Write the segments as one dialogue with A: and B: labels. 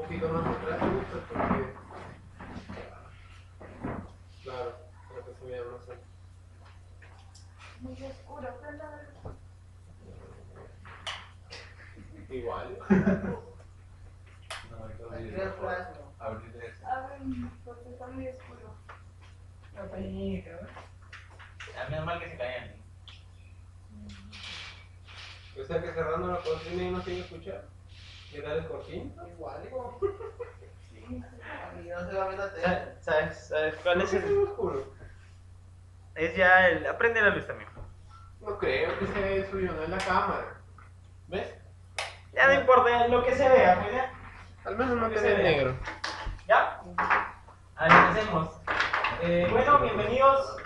A: poquito más atrás, justo porque, claro, creo que se veía más así.
B: Muy oscuro, pero
A: Igual.
C: No, ahorita
D: Aquí
C: abrir
D: el flash, no.
C: abrir ese.
B: porque está muy oscuro.
D: Una pequeñita, ¿no?
E: Menos mal que se caían.
A: O sea que cerrando la cortina y no tiene que escuchar. ¿Qué tal el cortina?
D: Igual, igual. A mí no se va a ver la tele.
E: ¿Sabes cuál es
A: ¿Por qué
E: el?
A: tan oscuro?
E: Es ya el. Aprende la luz también.
A: No creo que sea suyo, no es la cámara. ¿Ves?
E: Ya no importa lo que se vea, pues ya.
A: Al menos no
E: Que
A: te
E: se
A: ve
E: vea.
A: negro.
E: ¿Ya? A ver, empecemos. Bueno, bienvenidos.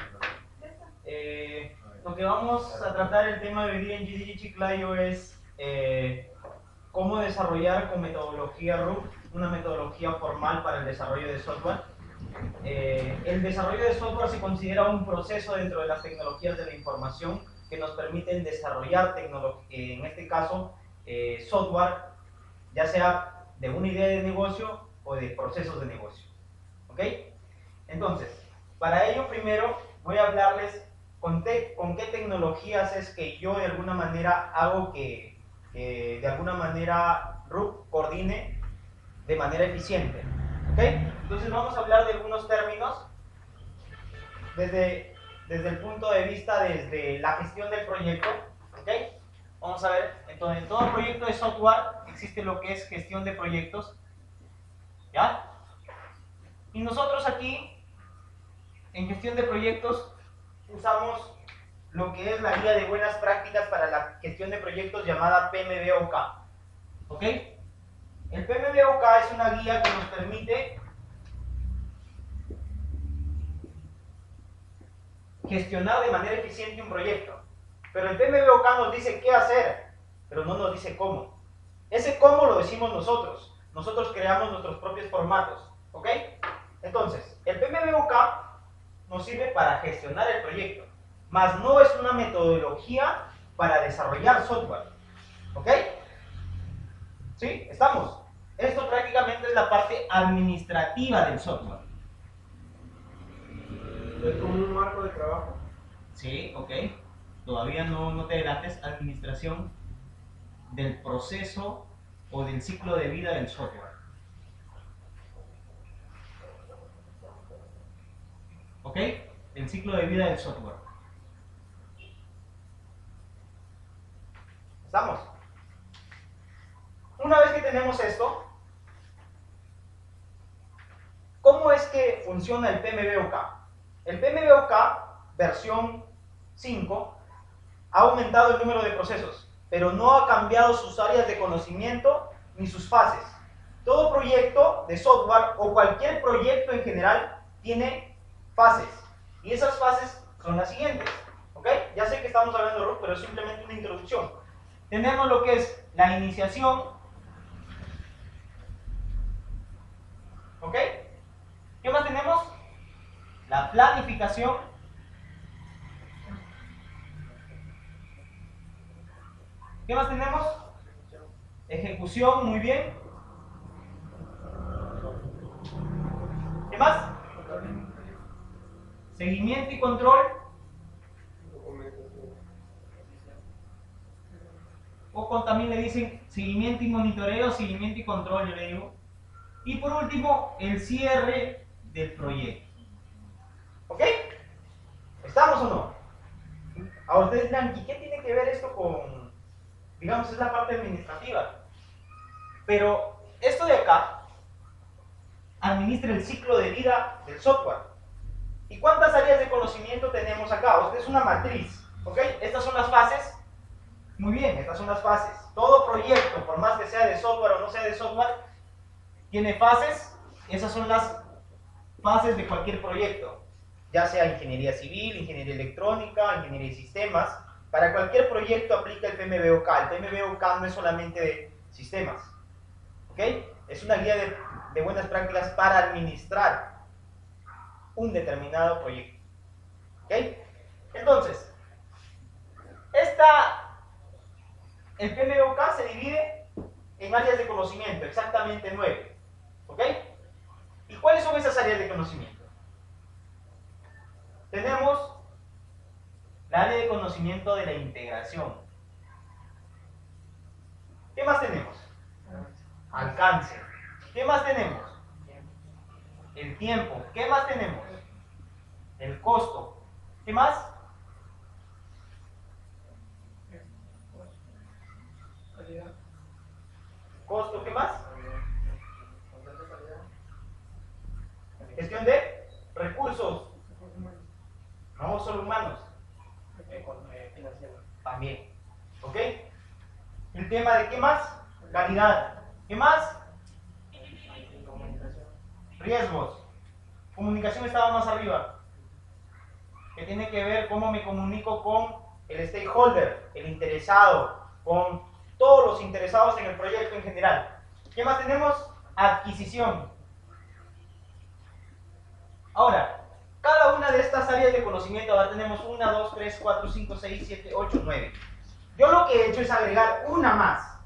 E: Lo que vamos a tratar el tema de hoy día en GDG Chiclayo es cómo desarrollar con metodología RUF una metodología formal para el desarrollo de software. El desarrollo de software se considera un proceso dentro de las tecnologías de la información que nos permiten desarrollar en este caso software, ya sea de una idea de negocio o de procesos de negocio. ¿Ok? Entonces, para ello primero voy a hablarles con qué tecnologías es que yo de alguna manera hago que de alguna manera RUF coordine de manera eficiente. ¿Ok? Entonces vamos a hablar de algunos términos desde el punto de vista desde la gestión del proyecto. ¿Ok? Vamos a ver, entonces en todo proyecto de software existe lo que es gestión de proyectos. ¿Ya? Y nosotros aquí en gestión de proyectos usamos lo que es la guía de buenas prácticas para la gestión de proyectos llamada PMBOK. ¿Ok? El PMBOK es una guía que nos permite gestionar de manera eficiente un proyecto. Pero el PMBOK nos dice qué hacer, pero no nos dice cómo. Ese cómo lo decimos nosotros. Nosotros creamos nuestros propios formatos. ¿Ok? Entonces, el PMBOK nos sirve para gestionar el proyecto, mas no es una metodología para desarrollar software. ¿Ok? ¿Sí? ¿Estamos? Esto prácticamente es la parte administrativa del software.
A: Es como un marco de trabajo.
E: Sí, ok. Todavía no te adelantes. Administración del proceso o del ciclo de vida del software. ¿Ok? El ciclo de vida del software. ¿Estamos? Una vez que tenemos esto, ¿cómo es que funciona el PMBOK? El PMBOK versión 5 ha aumentado el número de procesos, pero no ha cambiado sus áreas de conocimiento ni sus fases. Todo proyecto de software o cualquier proyecto en general tiene fases, y esas fases son las siguientes. ¿Ok? Ya sé que estamos hablando de RUF, pero es simplemente una introducción. Tenemos lo que es la iniciación. ¿Ok? ¿Qué más tenemos? La planificación. ¿Qué más tenemos? Ejecución, muy bien. ¿Qué más? Seguimiento y control. O también le dicen seguimiento y monitoreo, seguimiento y control, yo le digo. Y por último, el cierre del proyecto. ¿Ok? ¿Estamos o no? Ahora ustedes dirán, ¿y qué tiene que ver esto con, digamos, es la parte administrativa? Pero esto de acá administra el ciclo de vida del software. ¿Y cuántas áreas de conocimiento tenemos acá? Esta es una matriz. ¿Ok? Estas son las fases. Muy bien, estas son las fases. Todo proyecto, por más que sea de software o no sea de software, tiene fases. Esas son las fases de cualquier proyecto, ya sea ingeniería civil, ingeniería electrónica, ingeniería de sistemas. Para cualquier proyecto aplica el PMBOK. El PMBOK no es solamente de sistemas. ¿Ok? Es una guía de buenas prácticas para administrar un determinado proyecto. ¿Ok? Entonces, el PMBOK se divide en áreas de conocimiento, exactamente 9. ¿Ok? ¿Y cuáles son esas áreas de conocimiento? Tenemos la área de conocimiento de la integración. ¿Qué más tenemos? Alcance. ¿Qué más tenemos? El tiempo. ¿Qué más tenemos? El costo. ¿Qué más?
C: Calidad.
E: Costo. ¿Qué más? Gestión de recursos. No solo humanos.
C: Financiero.
E: También. ¿Ok? El tema de ¿qué más? Calidad. ¿Qué más?
C: Comunicación.
E: Riesgos. Comunicación estaba más arriba. Que tiene que ver cómo me comunico con el stakeholder, el interesado, con todos los interesados en el proyecto en general. ¿Qué más tenemos? Adquisición. Ahora, cada una de estas áreas de conocimiento, ahora tenemos 1, 2, 3, 4, 5, 6, 7, 8, 9. Yo lo que he hecho es agregar una más,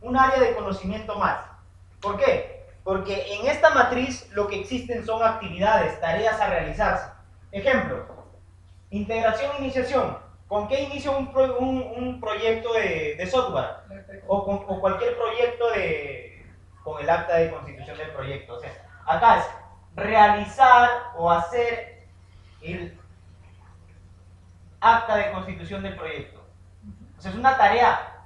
E: un área de conocimiento más. ¿Por qué? Porque en esta matriz lo que existen son actividades, tareas a realizarse. Ejemplo, integración e iniciación. ¿Con qué inicio un proyecto de software? O cualquier proyecto con el acta de constitución del proyecto. O sea, acá es realizar o hacer el acta de constitución del proyecto. O sea, es una tarea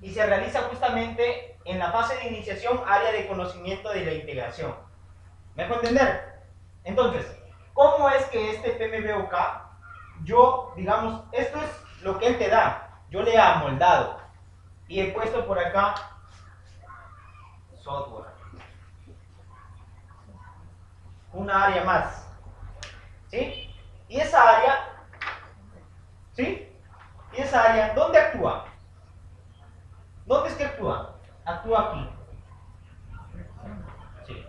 E: y se realiza justamente en la fase de iniciación, área de conocimiento de la integración. ¿Me dejo entender? Entonces, ¿cómo es que este PMBOK, yo, digamos, esto es lo que él te da, yo le he amoldado y he puesto por acá software, una área más, ¿sí? Y esa área, ¿sí? Y esa área, ¿dónde actúa? ¿Dónde es que actúa? Actúa aquí. Sí.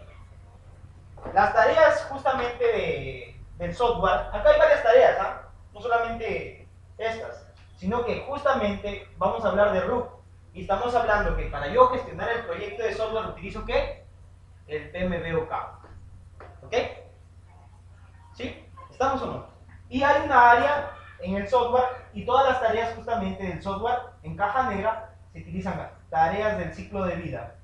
E: Las tareas justamente del software, acá hay varias tareas, ¿ah? No solamente estas, sino que justamente vamos a hablar de RUC. Y estamos hablando que para yo gestionar el proyecto de software utilizo ¿qué? El PMBOK. ¿Ok? ¿Sí? ¿Estamos o no? Y hay una área en el software y todas las tareas justamente del software en caja negra se utilizan tareas del ciclo de vida.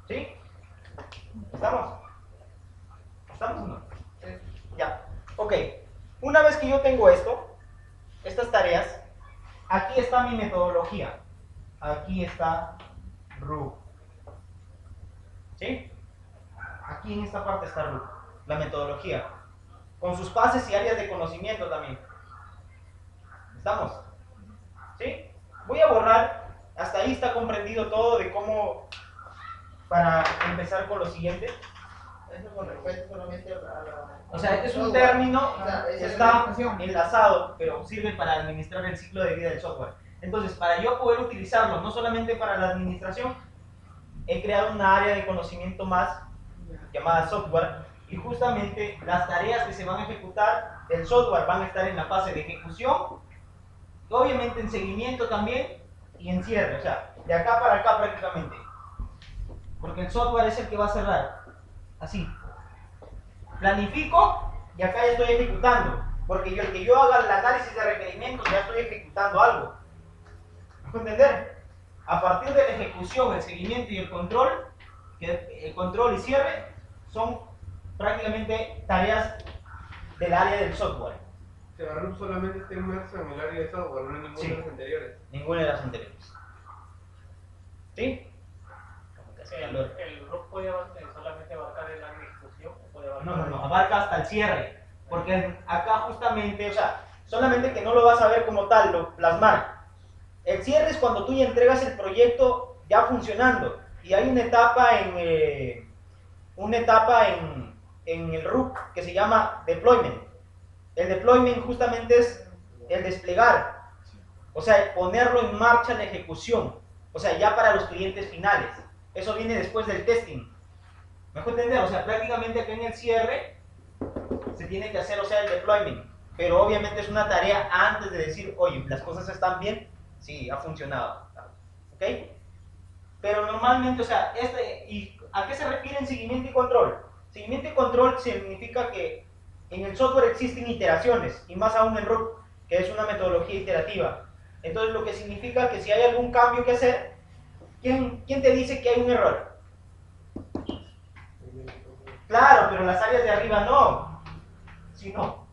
E: ¿Sí? ¿Estamos? ¿Estamos o no? Ya. Ok. Una vez que yo tengo esto, estas tareas, aquí está mi metodología. Aquí está RUC. ¿Sí? Aquí en esta parte está RUC, la metodología. Con sus fases y áreas de conocimiento también. ¿Estamos? ¿Sí? Voy a borrar, hasta ahí está comprendido todo de cómo, para empezar con lo siguiente.
D: Eso con respecto solamente a la...
E: O sea, este es un término
D: O sea,
E: que
D: esa
E: está
D: administración.
E: enlazado, pero sirve para administrar el ciclo de vida del software. Entonces, para yo poder utilizarlo, no solamente para la administración, he creado una área de conocimiento más llamada software, y justamente las tareas que se van a ejecutar del software van a estar en la fase de ejecución, obviamente en seguimiento también, y en cierre, o sea, de acá para acá prácticamente. Porque el software es el que va a cerrar. Así. Planifico y acá ya estoy ejecutando. Porque el que yo haga el análisis de requerimientos ya estoy ejecutando algo. ¿Me puedo entender? A partir de la ejecución, el seguimiento y el control y cierre son prácticamente tareas del área del software.
A: O sea, RUP solamente está inmerso en el área de software, no en ninguna
E: Sí.
A: de las anteriores.
E: Ninguna de las anteriores. ¿Sí?
C: El RUC puede solamente abarcar la ejecución o puede abarcar...
E: No, abarca hasta el cierre. Porque acá justamente, o sea, solamente que no lo vas a ver como tal, lo plasmar. El cierre es cuando tú ya entregas el proyecto ya funcionando. Y hay una etapa en el RUC que se llama deployment. El deployment justamente es el desplegar. O sea, ponerlo en marcha la ejecución. O sea, ya para los clientes finales. Eso viene después del testing. ¿Me puedo entender? O sea, prácticamente aquí en el cierre se tiene que hacer, o sea, el deployment. Pero obviamente es una tarea antes de decir, oye, las cosas están bien, Sí, ha funcionado. ¿Ok? Pero normalmente, o sea, ¿y a qué se refieren seguimiento y control? Seguimiento y control significa que en el software existen iteraciones, y más aún en RUP, que es una metodología iterativa. Entonces, lo que significa que si hay algún cambio que hacer, ¿quién te dice que hay un error? Claro, pero las áreas de arriba no. Sino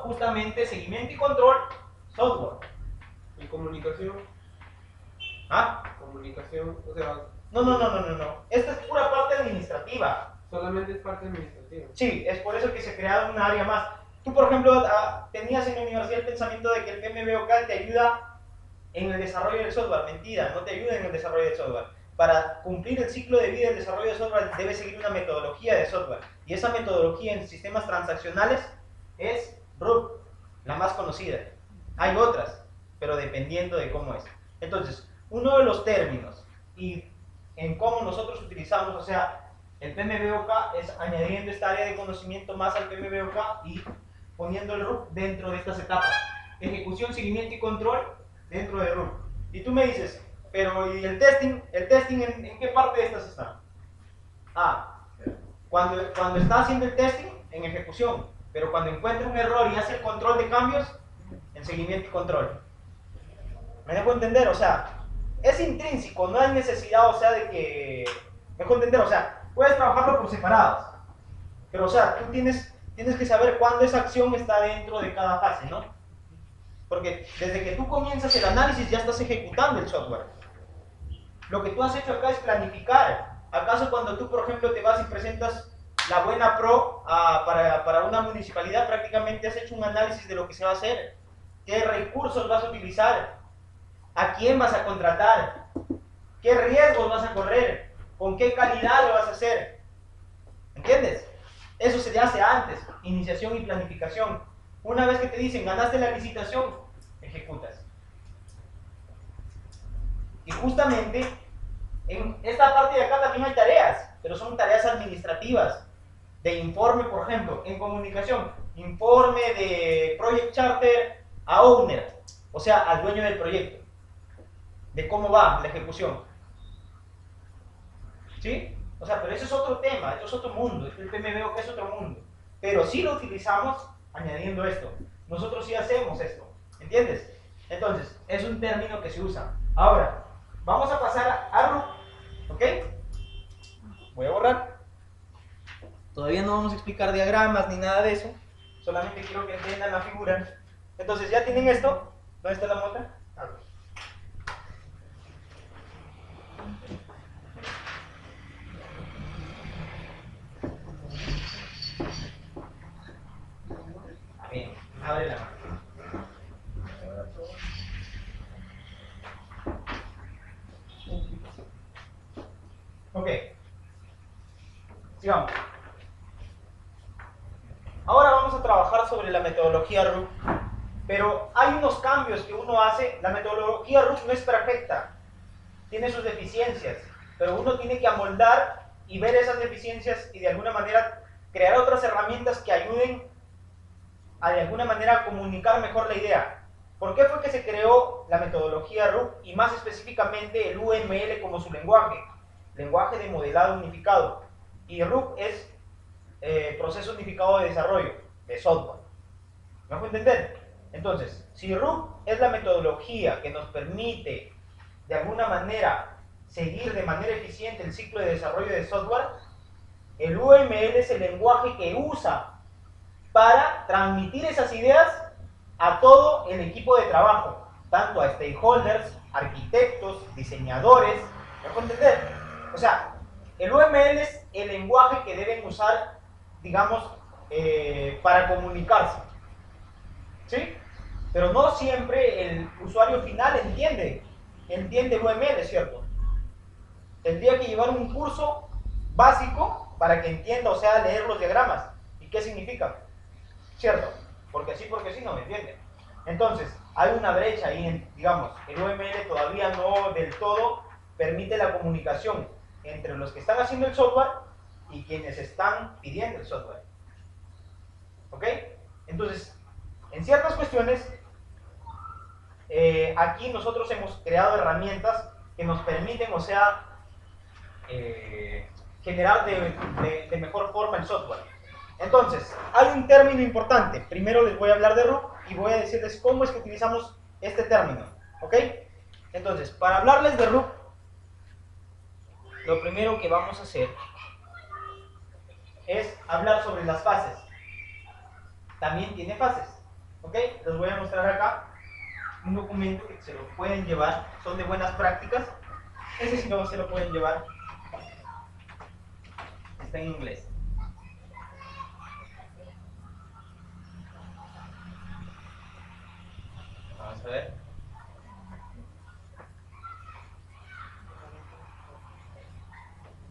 E: justamente seguimiento y control, software.
A: ¿Y comunicación?
E: ¿Ah?
A: Comunicación, o sea,
E: No. Esta es pura parte administrativa.
A: solamente es parte administrativa.
E: Sí, es por eso que se ha creado una área más. Tú, por ejemplo, tenías en la universidad el pensamiento de que el PMBOK te ayuda en el desarrollo del software. Mentira, no te ayuda en el desarrollo del software. Para cumplir el ciclo de vida del desarrollo de software debe seguir una metodología de software. Y esa metodología en sistemas transaccionales es RUP, la más conocida. Hay otras, pero dependiendo de cómo es. Entonces, uno de los términos y en cómo nosotros utilizamos, o sea, el PMBOK es añadiendo esta área de conocimiento más al PMBOK y poniendo el RUP dentro de estas etapas. Ejecución, seguimiento y control dentro de RUP. Y tú me dices, pero ¿y el testing? ¿El testing en qué parte de estas está? Cuando está haciendo el testing, en ejecución. Pero cuando encuentra un error y hace el control de cambios, en seguimiento y control. ¿Me dejo entender? O sea, es intrínseco, no hay necesidad, o sea, de que... ¿Me dejo entender? O sea, puedes trabajarlo por separados. Pero, o sea, tú tienes que saber cuándo esa acción está dentro de cada fase, ¿no? Porque desde que tú comienzas el análisis ya estás ejecutando el software. Lo que tú has hecho acá es planificar. ¿Acaso cuando tú, por ejemplo, te vas y presentas la buena pro para una municipalidad, prácticamente has hecho un análisis de lo que se va a hacer? ¿Qué recursos vas a utilizar? ¿A quién vas a contratar? ¿Qué riesgos vas a correr? ¿Con qué calidad lo vas a hacer? ¿Entiendes? Eso se hace antes, iniciación y planificación. Una vez que te dicen, ganaste la licitación, ejecutas. Y justamente, en esta parte de acá también hay tareas, pero son tareas administrativas, de informe, por ejemplo, en comunicación, informe de Project Charter a Owner, o sea, al dueño del proyecto, de cómo va la ejecución. ¿Sí? O sea, pero ese es otro tema, esto es otro mundo, el PMBOK es otro mundo. Pero sí lo utilizamos añadiendo esto. Nosotros sí hacemos esto, ¿entiendes? Entonces, es un término que se usa. Ahora, vamos a pasar a RUP, ¿ok? Voy a borrar. Todavía no vamos a explicar diagramas ni nada de eso. Solamente quiero que entiendan la figura. Entonces, ¿ya tienen esto? ¿Dónde está la mota? Bien, abre la mano. Ok. Sigamos. Ahora vamos a trabajar sobre la metodología RUP, pero hay unos cambios que uno hace. La metodología RUP no es perfecta, tiene sus deficiencias, pero uno tiene que amoldar y ver esas deficiencias y de alguna manera crear otras herramientas que ayuden a de alguna manera comunicar mejor la idea. ¿Por qué fue que se creó la metodología RUP y más específicamente el UML como su lenguaje de modelado unificado? Y RUP es proceso unificado de desarrollo de software. ¿Me hago entender? Entonces, si RUP es la metodología que nos permite de alguna manera seguir de manera eficiente el ciclo de desarrollo de software, el UML es el lenguaje que usa para transmitir esas ideas a todo el equipo de trabajo, tanto a stakeholders, arquitectos, diseñadores. ¿Me hago entender? O sea, el UML es el lenguaje que deben usar, digamos, para comunicarse. ¿Sí? Pero no siempre el usuario final entiende el UML, ¿cierto? Tendría que llevar un curso básico para que entienda, o sea, leer los diagramas. ¿Y qué significa? ¿Cierto? Porque sí no me entiende. Entonces, hay una brecha ahí, digamos, el UML todavía no del todo permite la comunicación entre los que están haciendo el software y quienes están pidiendo el software. ¿Ok? Entonces, en ciertas cuestiones, aquí nosotros hemos creado herramientas que nos permiten, o sea, generar de mejor forma el software. Entonces, hay un término importante. Primero les voy a hablar de RUP y voy a decirles cómo es que utilizamos este término. ¿Ok? Entonces, para hablarles de RUP, lo primero que vamos a hacer es hablar sobre las fases. También tiene fases. ¿Ok? Les voy a mostrar acá un documento que se lo pueden llevar. Son de buenas prácticas. Ese sí no se lo pueden llevar. Está en inglés. Vamos a ver.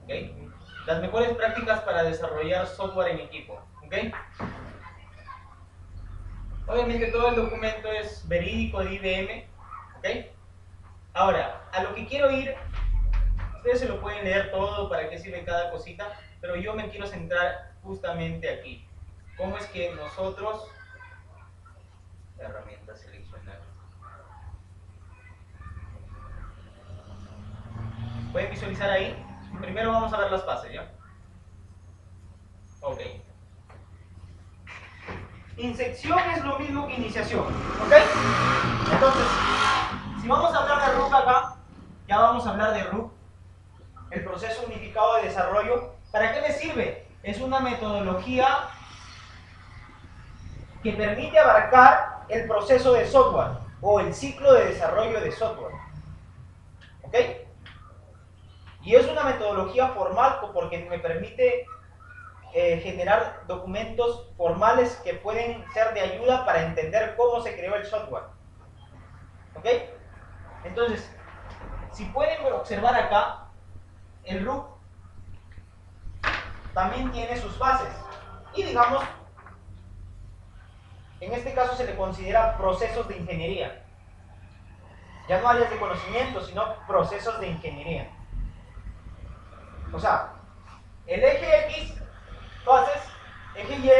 E: ¿Okay? Las mejores prácticas para desarrollar software en equipo. ¿Okay? Obviamente todo el documento es verídico de IBM. ¿Okay? Ahora, a lo que quiero ir, ustedes se lo pueden leer todo para qué sirve cada cosita, pero yo me quiero centrar justamente aquí. ¿Cómo es que nosotros... Herramienta seleccionar. ¿Pueden visualizar ahí? Primero vamos a ver las fases, ¿ya? Ok. Inserción es lo mismo que iniciación, ¿ok? Entonces, si vamos a hablar de RUP acá, ya vamos a hablar de RUP, el proceso unificado de desarrollo. ¿Para qué me sirve? Es una metodología que permite abarcar el proceso de software o el ciclo de desarrollo de software. ¿Ok? Y es una metodología formal porque me permite generar documentos formales que pueden ser de ayuda para entender cómo se creó el software. ¿Ok? Entonces, si pueden observar acá, el RUP también tiene sus fases. Y digamos, en este caso se le considera procesos de ingeniería. Ya no áreas de conocimiento, sino procesos de ingeniería. O sea, el eje X, fases, eje Y,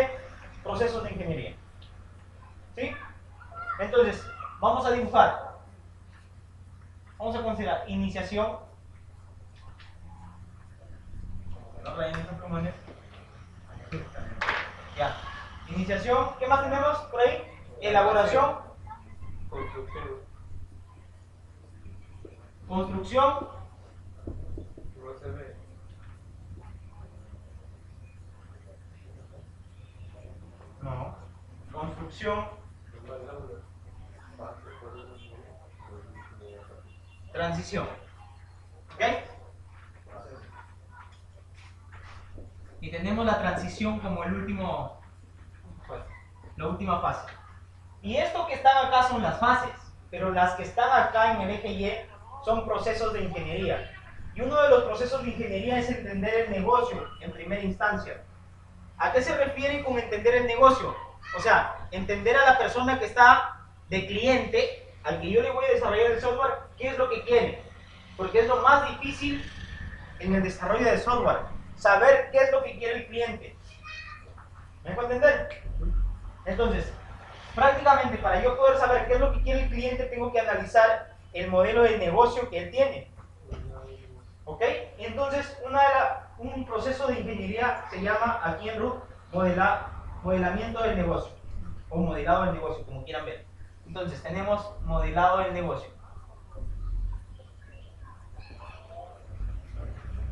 E: procesos de ingeniería. ¿Sí? Entonces, vamos a dibujar. Vamos a considerar iniciación. No rayen esos plumones. Ya. Iniciación. ¿Qué más tenemos por ahí? Elaboración.
A: Construcción.
E: Construcción.
A: USB.
E: No. Construcción. Transición. ¿Ok? Y tenemos la transición como la última fase. Y esto que están acá son las fases, pero las que están acá en el eje Y son procesos de ingeniería. Y uno de los procesos de ingeniería es entender el negocio en primera instancia. ¿A qué se refiere con entender el negocio? O sea, entender a la persona que está de cliente, al que yo le voy a desarrollar el software, qué es lo que quiere. Porque es lo más difícil en el desarrollo de software. Saber qué es lo que quiere el cliente. ¿Me dejo entender? Entonces, prácticamente para yo poder saber qué es lo que quiere el cliente, tengo que analizar el modelo de negocio que él tiene. ¿Ok? Y entonces, un proceso de ingeniería se llama aquí en RUP modelamiento del negocio. O modelado del negocio, como quieran ver. Entonces, tenemos modelado del negocio.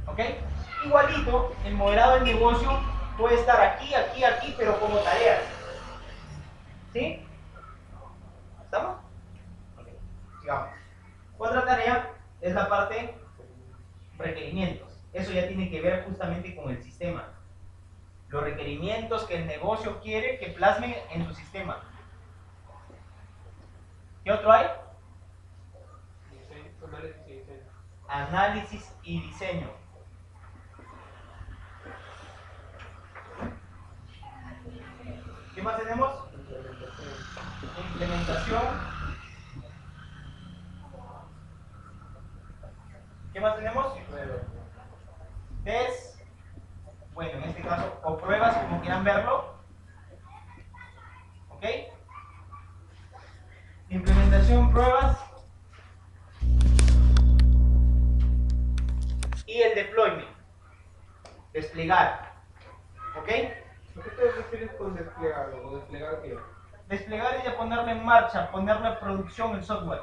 E: ¿Ok? Igualito, el modelado del negocio puede estar aquí, aquí, aquí, pero como tareas. ¿Sí? ¿Estamos? Ok, sigamos. Otra tarea es la parte requerimientos. Eso ya tiene que ver justamente con el sistema. Los requerimientos que el negocio quiere que plasmen en su sistema. ¿Qué otro hay?
A: Análisis y diseño.
E: Análisis y diseño. ¿Qué más tenemos? Implementación. ¿Qué más tenemos? Test. Bueno, en este caso, o pruebas, como quieran verlo. ¿Ok? Implementación. aplicación, pruebas. Y el deployment. Desplegar. ¿Ok?
A: ¿A qué te refieres con desplegar o desplegar qué?
E: Desplegar es ya ponerlo en marcha, ponerlo en producción el software.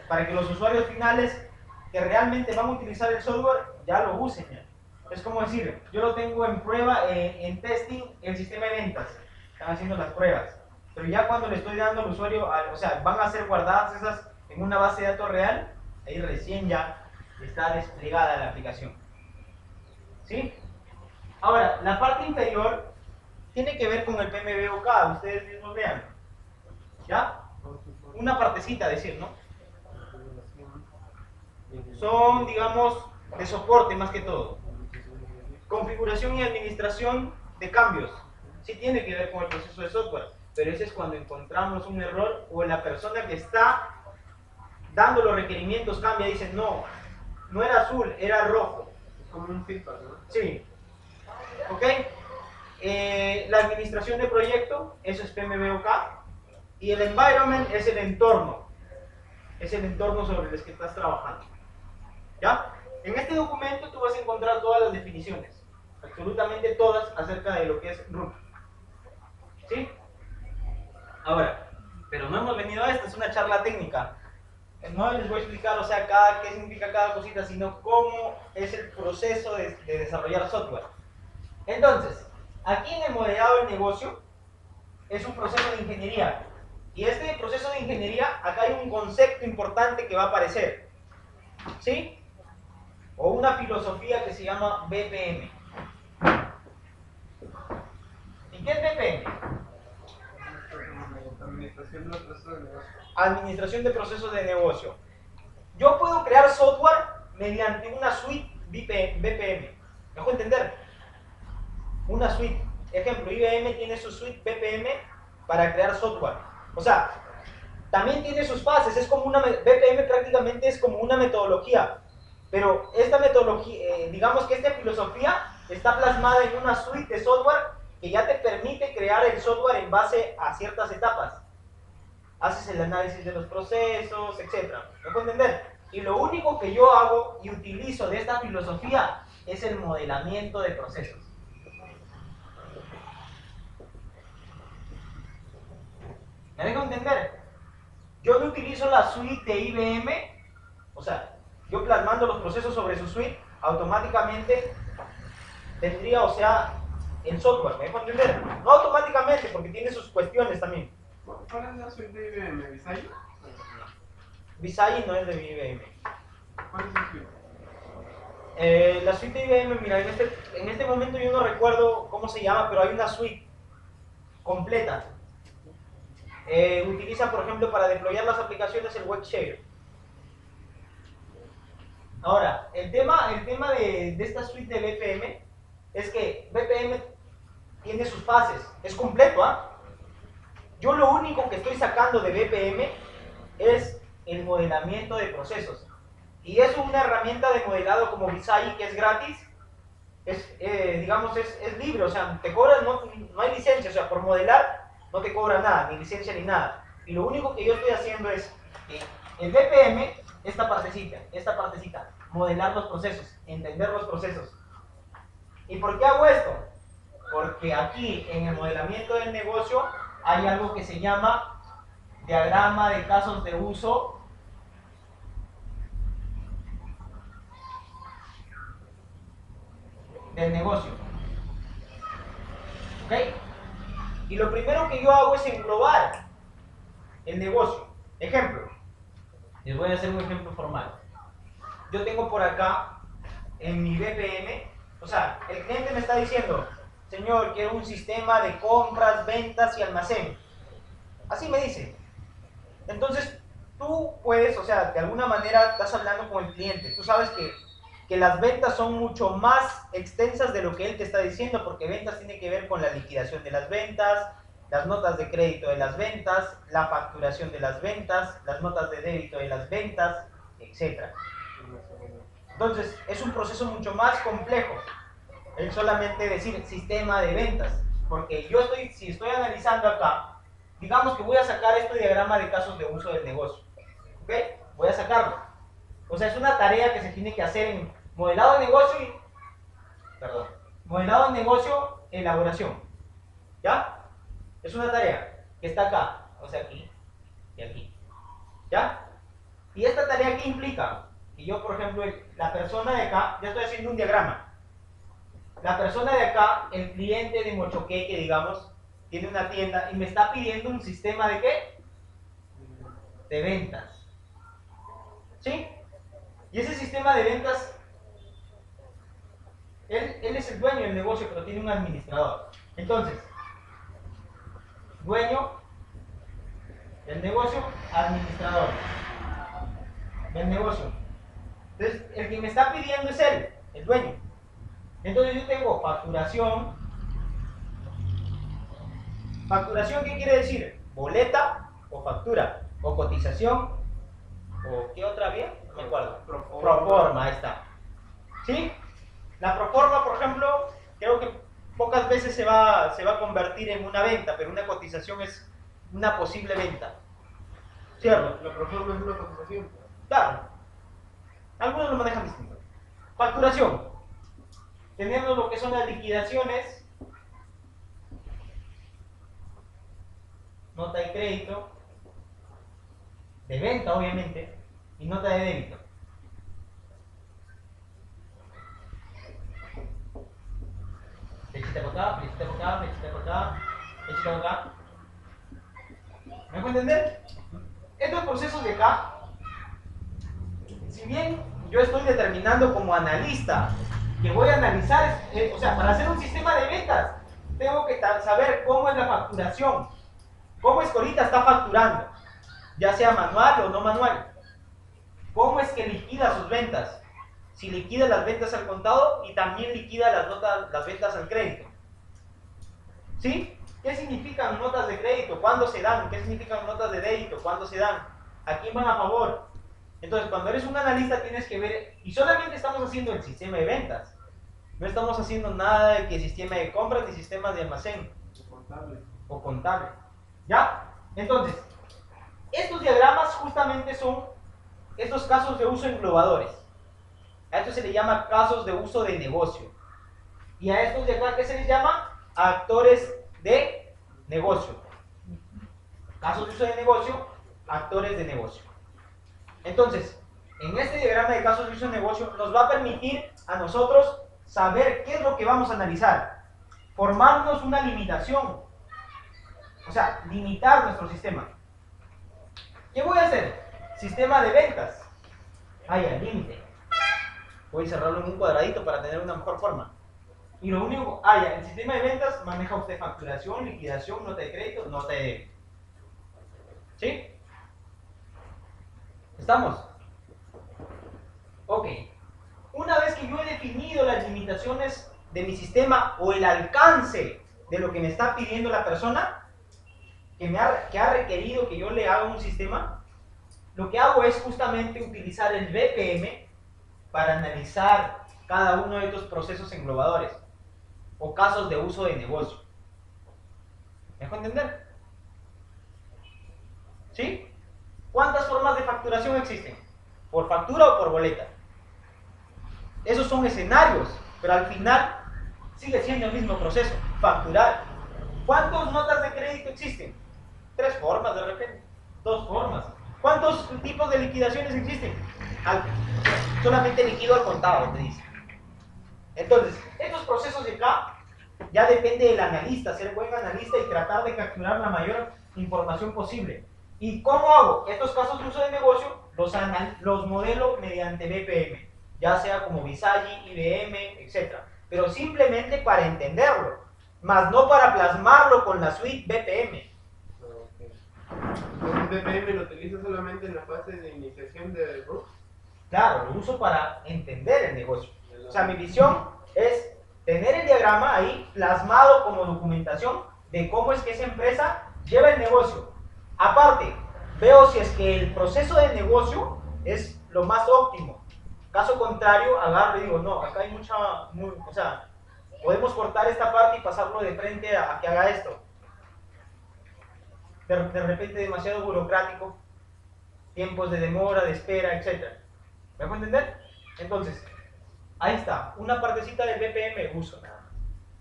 E: Para que los usuarios finales que realmente van a utilizar el software ya lo usen. Ya. Es como decir, yo lo tengo en prueba, en testing, el sistema de ventas. Están haciendo las pruebas. Pero ya cuando le estoy dando al usuario, o sea, van a ser guardadas esas en una base de datos real, ahí recién ya está desplegada la aplicación. ¿Sí? Ahora, la parte inferior tiene que ver con el PMBOK, ustedes mismos vean. ¿Ya? Una partecita, decir, ¿no? Son, digamos, de soporte más que todo. Configuración y administración de cambios. Sí tiene que ver con el proceso de software, pero ese es cuando encontramos un error o la persona que está dando los requerimientos cambia y dice, no, no era azul, era rojo.
A: Es como un feedback, ¿no?
E: Sí. ¿Ok? La administración de proyecto, eso es PMBOK. Y el environment es el entorno. Es el entorno sobre el que estás trabajando. ¿Ya? En este documento tú vas a encontrar todas las definiciones. Absolutamente todas acerca de lo que es RUP. ¿Sí? Ahora, pero no hemos venido a esto, es una charla técnica. No les voy a explicar, o sea, qué significa cada cosita, sino cómo es el proceso de desarrollar software. Entonces, aquí en el modelado del negocio es un proceso de ingeniería. Y este proceso de ingeniería, acá hay un concepto importante que va a aparecer. ¿Sí? O una filosofía que se llama BPM. ¿Y qué es BPM?
A: Administración de los procesos de negocio.
E: Administración de procesos de negocio. Yo puedo crear software mediante una suite BPM. ¿Me dejo entender? Una suite. Ejemplo, IBM tiene su suite BPM para crear software. O sea, también tiene sus fases. Es como una BPM prácticamente es como una metodología. Pero esta metodología, digamos que esta filosofía está plasmada en una suite de software que ya te permite crear el software en base a ciertas etapas. Haces el análisis de los procesos, etc. ¿Me puedo entender? Y lo único que yo hago y utilizo de esta filosofía es el modelamiento de procesos. ¿Me dejo entender? Yo no utilizo la suite de IBM, o sea, yo plasmando los procesos sobre su suite, automáticamente tendría, o sea, el software, ¿me dejo entender? No automáticamente, porque tiene sus cuestiones también.
A: ¿Cuál es la suite de IBM? ¿Visay?
E: Visay no es de IBM.
A: ¿Cuál es la suite?
E: La suite de IBM, mira, en este momento yo no recuerdo cómo se llama, pero hay una suite completa. Utiliza, por ejemplo, para deployar las aplicaciones el WebShare. Ahora, el tema de esta suite de BPM es que BPM tiene sus fases, es completo, ¿ah? Yo lo único que estoy sacando de BPM es el modelamiento de procesos. Y es una herramienta de modelado como Visay, que es gratis, digamos, es libre, o sea, te cobran, no hay licencia, o sea, por modelar no te cobra nada, ni licencia ni nada. Y lo único que yo estoy haciendo es, el BPM, esta partecita, modelar los procesos, entender los procesos. ¿Y por qué hago esto? Porque aquí, en el modelamiento del negocio, hay algo que se llama diagrama de casos de uso del negocio. ¿Ok? Y lo primero que yo hago es englobar el negocio. Ejemplo, les voy a hacer un ejemplo formal. Yo tengo por acá, en mi BPM, o sea, el cliente me está diciendo, señor, quiero un sistema de compras, ventas y almacén. Así me dice. Entonces, tú puedes, o sea, de alguna manera estás hablando con el cliente. Tú sabes que las ventas son mucho más extensas de lo que él te está diciendo, porque ventas tiene que ver con la liquidación de las ventas, las notas de crédito de las ventas, la facturación de las ventas, las notas de débito de las ventas, etc. Entonces, es un proceso mucho más complejo el solamente decir sistema de ventas, porque si estoy analizando acá, digamos que voy a sacar este diagrama de casos de uso del negocio. ¿Ok? Voy a sacarlo. O sea, es una tarea que se tiene que hacer en modelado de negocio y... Perdón. Modelado de negocio, elaboración. ¿Ya? Es una tarea que está acá. O sea, aquí y aquí. ¿Ya? Y esta tarea, ¿qué implica? Que yo, por ejemplo, la persona de acá, ya estoy haciendo un diagrama. La persona de acá, el cliente de Mochoqueque, digamos, tiene una tienda y me está pidiendo un sistema de ¿qué? De ventas. ¿Sí? Y ese sistema de ventas, él es el dueño del negocio, pero tiene un administrador. Entonces, dueño del negocio, administrador del negocio. Entonces, el que me está pidiendo es él, el dueño. Entonces yo tengo facturación. ¿Facturación qué quiere decir? Boleta o factura, o cotización, o ¿qué otra vía? No me acuerdo. Proforma, ahí está. ¿Sí? La proforma, por ejemplo, creo que pocas veces se va a convertir en una venta, pero una cotización es una posible venta. ¿Cierto?
A: La proforma es una cotización.
E: Claro. Algunos lo manejan distinto. Facturación. Tenemos lo que son las liquidaciones, nota de crédito, de venta obviamente, y nota de débito. Flechita por acá, flechita por acá, flechita por acá, flechita por acá. ¿Me dejo entender? Estos procesos de acá, si bien yo estoy determinando como analista que voy a analizar, o sea, para hacer un sistema de ventas, tengo que saber cómo es la facturación, cómo es que ahorita está facturando, ya sea manual o no manual, cómo es que liquida sus ventas, si liquida las ventas al contado y también liquida las ventas al crédito. ¿Sí? ¿Qué significan notas de crédito? ¿Cuándo se dan? ¿Qué significan notas de débito? ¿Cuándo se dan? ¿A quién van a favor? Entonces, cuando eres un analista tienes que ver, y solamente estamos haciendo el sistema de ventas, no estamos haciendo nada de que sistema de compras ni sistemas de almacén o contable. ¿Ya? Entonces, estos diagramas justamente son estos casos de uso englobadores. A esto se le llama casos de uso de negocio. Y a estos de acá, ¿qué se les llama? Actores de negocio. Casos de uso de negocio, actores de negocio. Entonces, en este diagrama de casos de uso de negocio nos va a permitir a nosotros saber qué es lo que vamos a analizar, formarnos una limitación, o sea, limitar nuestro sistema. ¿Qué voy a hacer? Sistema de ventas. Ah, ya, límite. Voy a cerrarlo en un cuadradito para tener una mejor forma. Y lo único, ya, el sistema de ventas maneja usted facturación, liquidación, nota de crédito, nota de débito. ¿Sí? ¿Estamos? Ok. Una vez que yo he definido las limitaciones de mi sistema o el alcance de lo que me está pidiendo la persona que ha requerido que yo le haga un sistema, lo que hago es justamente utilizar el BPM para analizar cada uno de estos procesos englobadores o casos de uso de negocio. ¿Me dejo entender? ¿Sí? ¿Cuántas formas de facturación existen? ¿Por factura o por boleta? Esos son escenarios, pero al final sigue siendo el mismo proceso, facturar. ¿Cuántas notas de crédito existen? 3 formas de repente, 2 formas. ¿Cuántos tipos de liquidaciones existen? Solamente liquido al contado, te dice. Entonces, estos procesos de acá ya depende del analista, ser buen analista y tratar de capturar la mayor información posible. ¿Y cómo hago? Estos casos de uso de negocio los modelo mediante BPM, ya sea como Visagi, IBM, etc. Pero simplemente para entenderlo, más no para plasmarlo con la suite BPM.
A: Entonces, BPM lo utiliza solamente en la fase de iniciación de RUP.
E: Claro, lo uso para entender el negocio. O sea, mi visión es tener el diagrama ahí plasmado como documentación de cómo es que esa empresa lleva el negocio. Aparte, veo si es que el proceso del negocio es lo más óptimo. Caso contrario, agarro y digo, no, acá hay o sea, podemos cortar esta parte y pasarlo de frente a que haga esto. de repente demasiado burocrático, tiempos de demora, de espera, etc. ¿Me hago entender? Entonces, ahí está, una partecita del BPM uso nada más.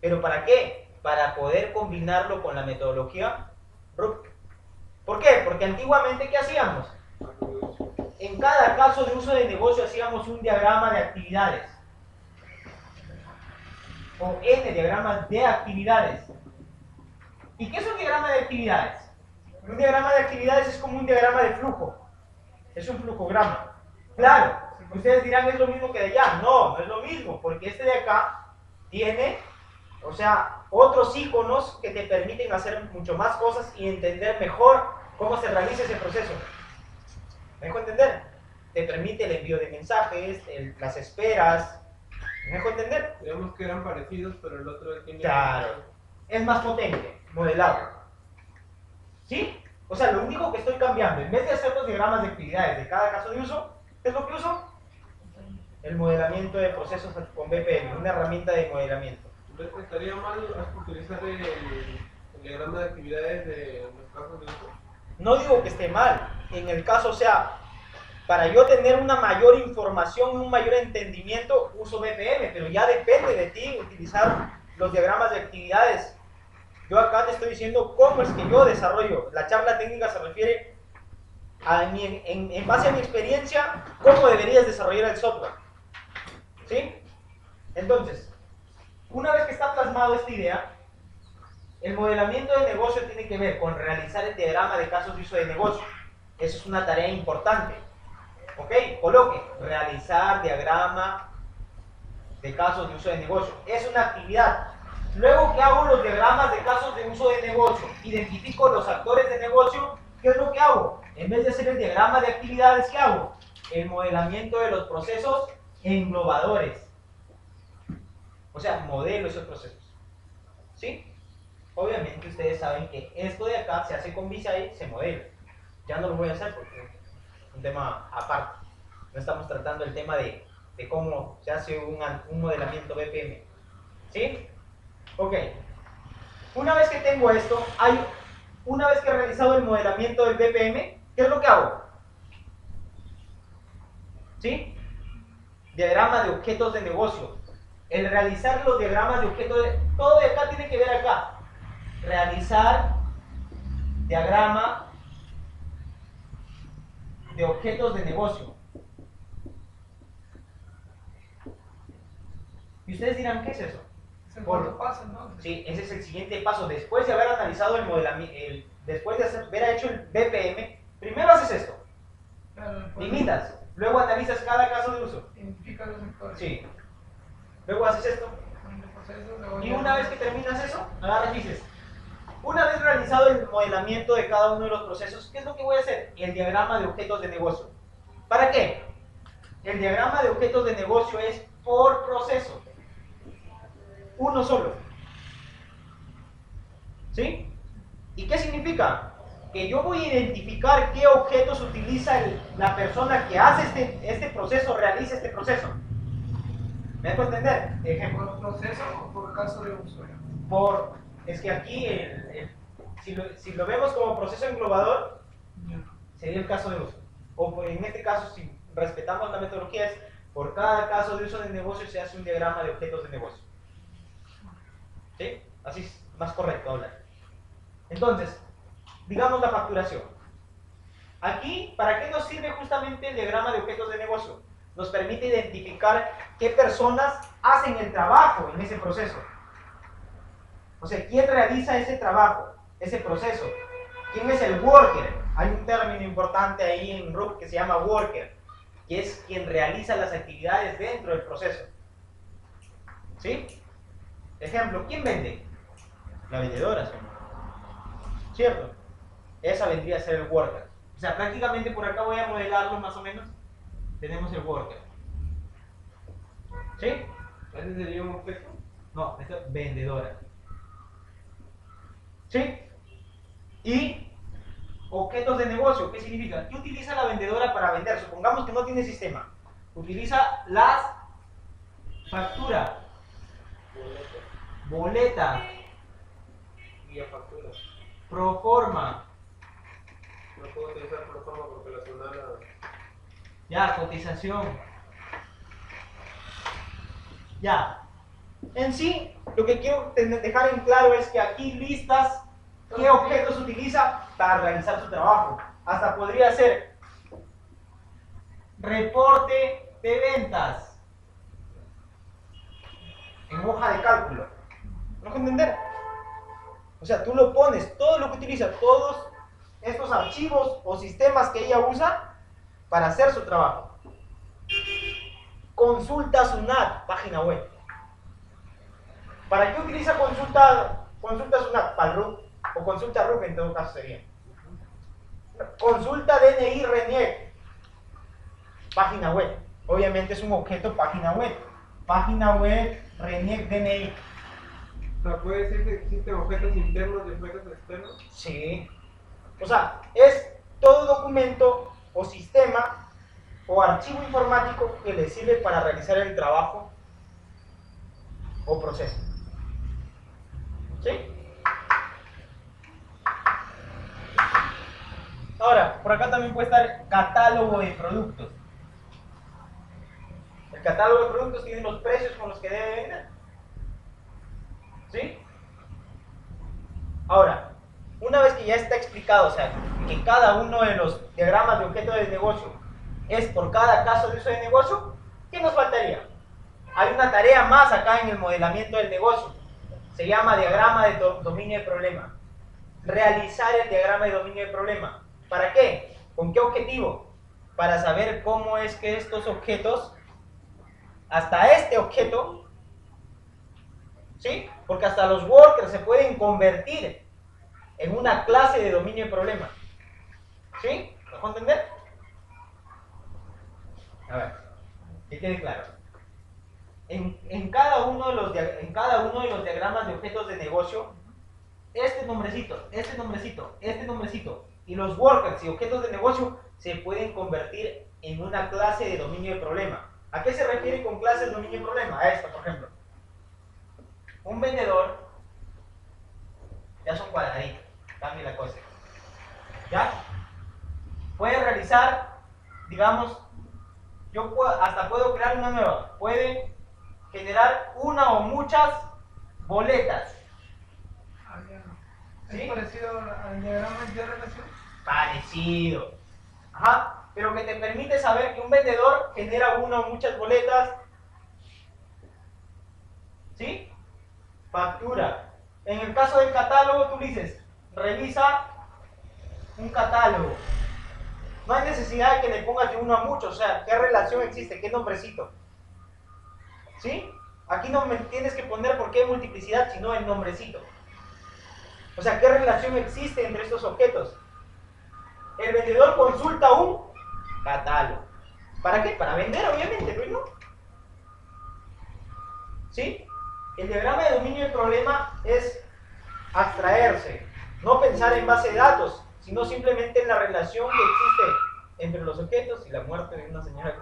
E: ¿Pero para qué? Para poder combinarlo con la metodología RUP. ¿Por qué? Porque antiguamente, ¿qué hacíamos? En cada caso de uso de negocio hacíamos un diagrama de actividades. O N diagramas de actividades. ¿Y qué es un diagrama de actividades? Un diagrama de actividades es como un diagrama de flujo. Es un flujograma. Claro, ustedes dirán, ¿es lo mismo que de allá? No, no es lo mismo, porque este de acá tiene, o sea, otros iconos que te permiten hacer mucho más cosas y entender mejor cómo se realiza ese proceso. ¿Me dejo entender? Te permite el envío de mensajes, las esperas. ¿Me dejo entender?
A: Digamos que eran parecidos, pero el otro tiene...
E: Claro. Es más potente, modelado. ¿Sí? O sea, lo único que estoy cambiando, en vez de hacer los diagramas de actividades de cada caso de uso, ¿qué es lo que uso? El modelamiento de procesos con BPM, una herramienta de modelamiento.
A: Entonces, ¿estaría mal utilizar el diagrama de actividades de los casos de uso?
E: No digo que esté mal, en el caso, o sea, para yo tener una mayor información, un mayor entendimiento, uso BPM, pero ya depende de ti utilizar los diagramas de actividades. Yo acá te estoy diciendo cómo es que yo desarrollo. La charla técnica se refiere a en base a mi experiencia, cómo deberías desarrollar el software. ¿Sí? Entonces, una vez que está plasmado esta idea, el modelamiento de negocio tiene que ver con realizar el diagrama de casos de uso de negocio. Eso es una tarea importante. ¿Ok? Coloque, realizar diagrama de casos de uso de negocio. Es una actividad. Luego que hago los diagramas de casos de uso de negocio, identifico los actores de negocio, ¿qué es lo que hago? En vez de hacer el diagrama de actividades, ¿qué hago? El modelamiento de los procesos englobadores. O sea, modelo esos procesos. ¿Sí? Obviamente ustedes saben que esto de acá se hace con Visay, se modela. Ya no lo voy a hacer porque es un tema aparte. No estamos tratando el tema de cómo se hace un modelamiento BPM. ¿Sí? Ok. Una vez que tengo esto, una vez que he realizado el modelamiento del BPM, ¿qué es lo que hago? ¿Sí? Diagrama de objetos de negocio. El realizar los diagramas de objetos de... Todo de acá tiene que ver acá. Realizar diagrama de objetos de negocio. Y ustedes dirán, ¿qué es eso?
D: Es el cuarto paso, ¿no?
E: Sí, ese es el siguiente paso. Después de haber analizado el modelamiento, después de haber hecho el BPM, primero haces esto.
D: Claro, después
E: Limitas. Luego analizas cada caso de uso.
D: identifica los sectores.
E: Sí. Luego haces esto. Y una vez que terminas eso, agarras y dices, una vez realizado el modelamiento de cada uno de los procesos, ¿qué es lo que voy a hacer? El diagrama de objetos de negocio. ¿Para qué? El diagrama de objetos de negocio es por proceso. Uno solo. ¿Sí? ¿Y qué significa? Que yo voy a identificar qué objetos utiliza la persona que hace este proceso, realiza este proceso. ¿Me dejo entender? Ejemplo.
D: ¿Por proceso o por caso de uso?
E: Es que aquí, si lo vemos como proceso englobador, sería el caso de uso. O en este caso, si respetamos la metodología, es por cada caso de uso de negocio se hace un diagrama de objetos de negocio. ¿Sí? Así es más correcto hablar. Entonces, digamos la facturación. Aquí, ¿para qué nos sirve justamente el diagrama de objetos de negocio? Nos permite identificar qué personas hacen el trabajo en ese proceso. O sea, ¿quién realiza ese trabajo, ese proceso? ¿Quién es el worker? Hay un término importante ahí en RUP que se llama worker, que es quien realiza las actividades dentro del proceso. ¿Sí? Ejemplo, ¿quién vende? La vendedora, ¿sí? ¿Cierto? Esa vendría a ser el worker. O sea, prácticamente por acá voy a modelarlo más o menos. Tenemos el worker. ¿Sí?
A: ¿Ese sería un objeto?
E: No, esta es vendedora. ¿Sí? Y objetos de negocio, ¿qué significa? ¿Qué utiliza la vendedora para vender? Supongamos que no tiene sistema. Utiliza las facturas, boletas,
A: Guía facturas.
E: proforma,
A: puedo utilizar por forma populacional
E: Ya, cotización. Ya. En sí, lo que quiero dejar en claro es que aquí listas qué objetos utiliza para realizar su trabajo. Hasta podría ser reporte de ventas en hoja de cálculo. ¿No puedo entender? O sea, tú lo pones, todo lo que utiliza, todos estos archivos o sistemas que ella usa para hacer su trabajo. Consulta SUNAT, página web. ¿Para qué utiliza consulta SUNAT? Para el RUC, o consulta RUC en todo caso sería. Consulta DNI RENIEC, página web. Obviamente es un objeto página web. Página web RENIEC DNI.
A: O sea, puede decir que existen objetos internos y objetos externos.
E: Sí. O sea, es todo documento o sistema o archivo informático que le sirve para realizar el trabajo o proceso. ¿Sí? Ahora, por acá también puede estar catálogo de productos. El catálogo de productos tiene los precios con los que debe vender. ¿Sí? Ahora, una vez que ya está explicado, o sea, que cada uno de los diagramas de objeto de negocio es por cada caso de uso de negocio, ¿qué nos faltaría? Hay una tarea más acá en el modelamiento del negocio. Se llama diagrama de dominio de problema. Realizar el diagrama de dominio de problema. ¿Para qué? ¿Con qué objetivo? Para saber cómo es que estos objetos, hasta este objeto, ¿sí? Porque hasta los workers se pueden convertir en una clase de dominio de problema. ¿Sí? ¿Lo puedo entender? A ver, que quede claro. En cada uno de los diagramas de objetos de negocio, este nombrecito, y los workers y objetos de negocio se pueden convertir en una clase de dominio de problema. ¿A qué se refiere con clase de dominio de problema? A esta, por ejemplo. Un vendedor, ya son cuadraditos, cambia la cosa. ¿Ya? Puede realizar, digamos, hasta puedo crear una nueva. Puede generar una o muchas boletas.
D: ¿Es
E: ¿Sí?
D: parecido al diagrama de relación?
E: Parecido. Ajá. Pero que te permite saber que un vendedor genera una o muchas boletas. ¿Sí? Factura. En el caso del catálogo, tú dices, revisa un catálogo. No hay necesidad de que le pongas de uno a muchos, o sea, ¿qué relación existe? ¿Qué nombrecito? ¿Sí? Aquí no me tienes que poner por qué multiplicidad, sino el nombrecito. O sea, ¿qué relación existe entre estos objetos? El vendedor consulta un catálogo. ¿Para qué? Para vender, obviamente, ¿no? ¿Sí? El diagrama de dominio del problema es abstraerse, no pensar en base de datos, sino simplemente en la relación que existe entre los objetos y la muerte de una señora.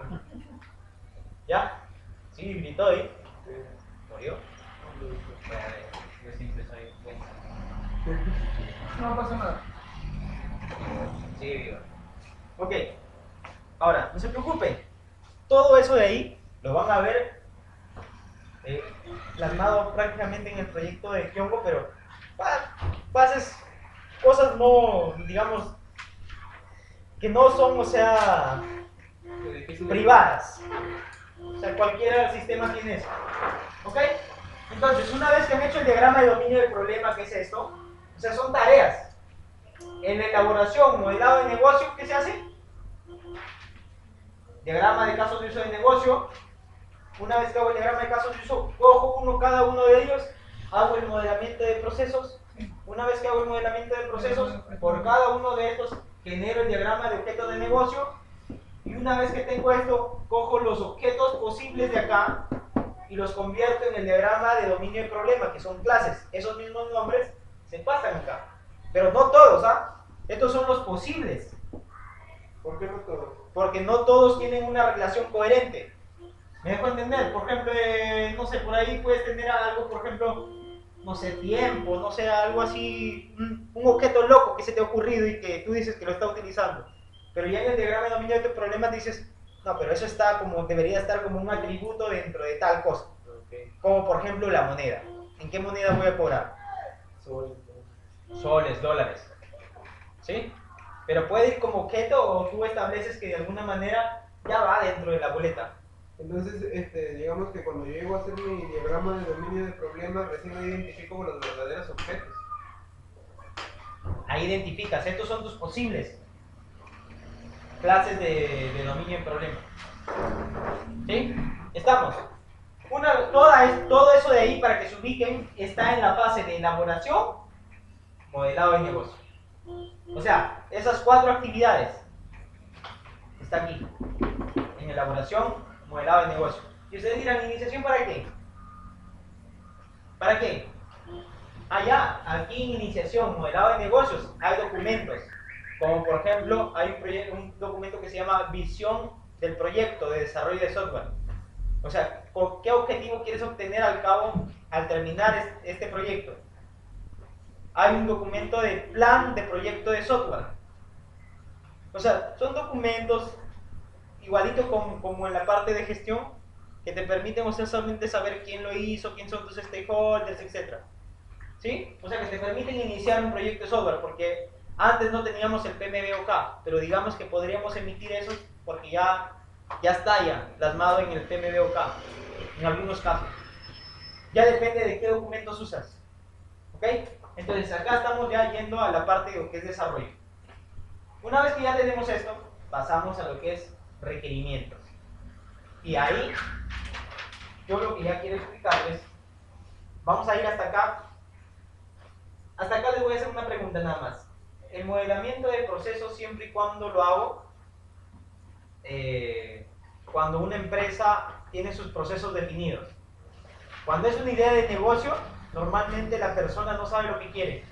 E: ¿Ya? Sí, gritó ahí. ¿Murió? Bueno, a ver, yo siempre soy bueno.
D: No pasa nada.
E: Sí, viva. Ok. Ahora, no se preocupen. Todo eso de ahí lo van a ver plasmado prácticamente en el proyecto de Kyongo, pero pases cosas no, digamos, que no son, o sea, privadas. O sea, cualquier sistema tiene eso. ¿Ok? Entonces, una vez que han hecho el diagrama de dominio del problema, ¿qué es esto? O sea, son tareas. En la elaboración, modelado de negocio, ¿qué se hace? Diagrama de casos de uso de negocio. Una vez que hago el diagrama de casos de uso, cojo cada uno de ellos, hago el modelamiento de procesos. Una vez que hago el modelamiento de procesos, por cada uno de estos genero el diagrama de objetos de negocio. Y una vez que tengo esto, cojo los objetos posibles de acá y los convierto en el diagrama de dominio de problema, que son clases. Esos mismos nombres se pasan acá. Pero no todos, ¿ah? Estos son los posibles.
A: ¿Por qué no todos?
E: Porque no todos tienen una relación coherente. ¿Me dejo entender? Por ejemplo, no sé, por ahí puedes tener algo, por ejemplo, no sé, tiempo, no sé, algo así, un objeto loco que se te ha ocurrido y que tú dices que lo está utilizando. Pero ya en el diagrama de dominio de tu problema dices, no, pero eso está como, debería estar como un atributo dentro de tal cosa. Como por ejemplo la moneda. ¿En qué moneda voy a cobrar? Soles, dólares. ¿Sí? Pero puede ir como objeto o tú estableces que de alguna manera ya va dentro de la boleta.
A: Entonces, digamos que cuando yo llego a hacer mi diagrama de dominio de problemas, recién ahí identifico los verdaderos objetos.
E: Ahí identificas, estos son tus posibles clases de dominio de problema. ¿Sí? Estamos. Todo eso de ahí, para que se ubiquen, está en la fase de elaboración, modelado de negocio. O sea, esas 4 actividades está aquí, en elaboración, modelado de negocio. Y ustedes dirán, ¿iniciación para qué? ¿Para qué? Allá, aquí en iniciación, modelado de negocios, hay documentos. Como por ejemplo, hay un documento que se llama visión del proyecto de desarrollo de software. O sea, ¿qué objetivo quieres obtener al terminar este proyecto? Hay un documento de plan de proyecto de software. O sea, son documentos igualito como en la parte de gestión que te permiten solamente saber quién lo hizo, quién son tus stakeholders, etc. ¿Sí? O sea, que te permiten iniciar un proyecto de software, porque antes no teníamos el PMBOK, pero digamos que podríamos emitir eso porque ya está plasmado en el PMBOK, en algunos casos. Ya depende de qué documentos usas. ¿Ok? Entonces acá estamos ya yendo a la parte de lo que es desarrollo. Una vez que ya tenemos esto, pasamos a lo que es requerimientos. Y ahí, yo lo que ya quiero explicarles, vamos a ir hasta acá. Hasta acá les voy a hacer una pregunta nada más. El modelamiento de procesos, siempre y cuando lo hago, cuando una empresa tiene sus procesos definidos. Cuando es una idea de negocio, normalmente la persona no sabe lo que quiere.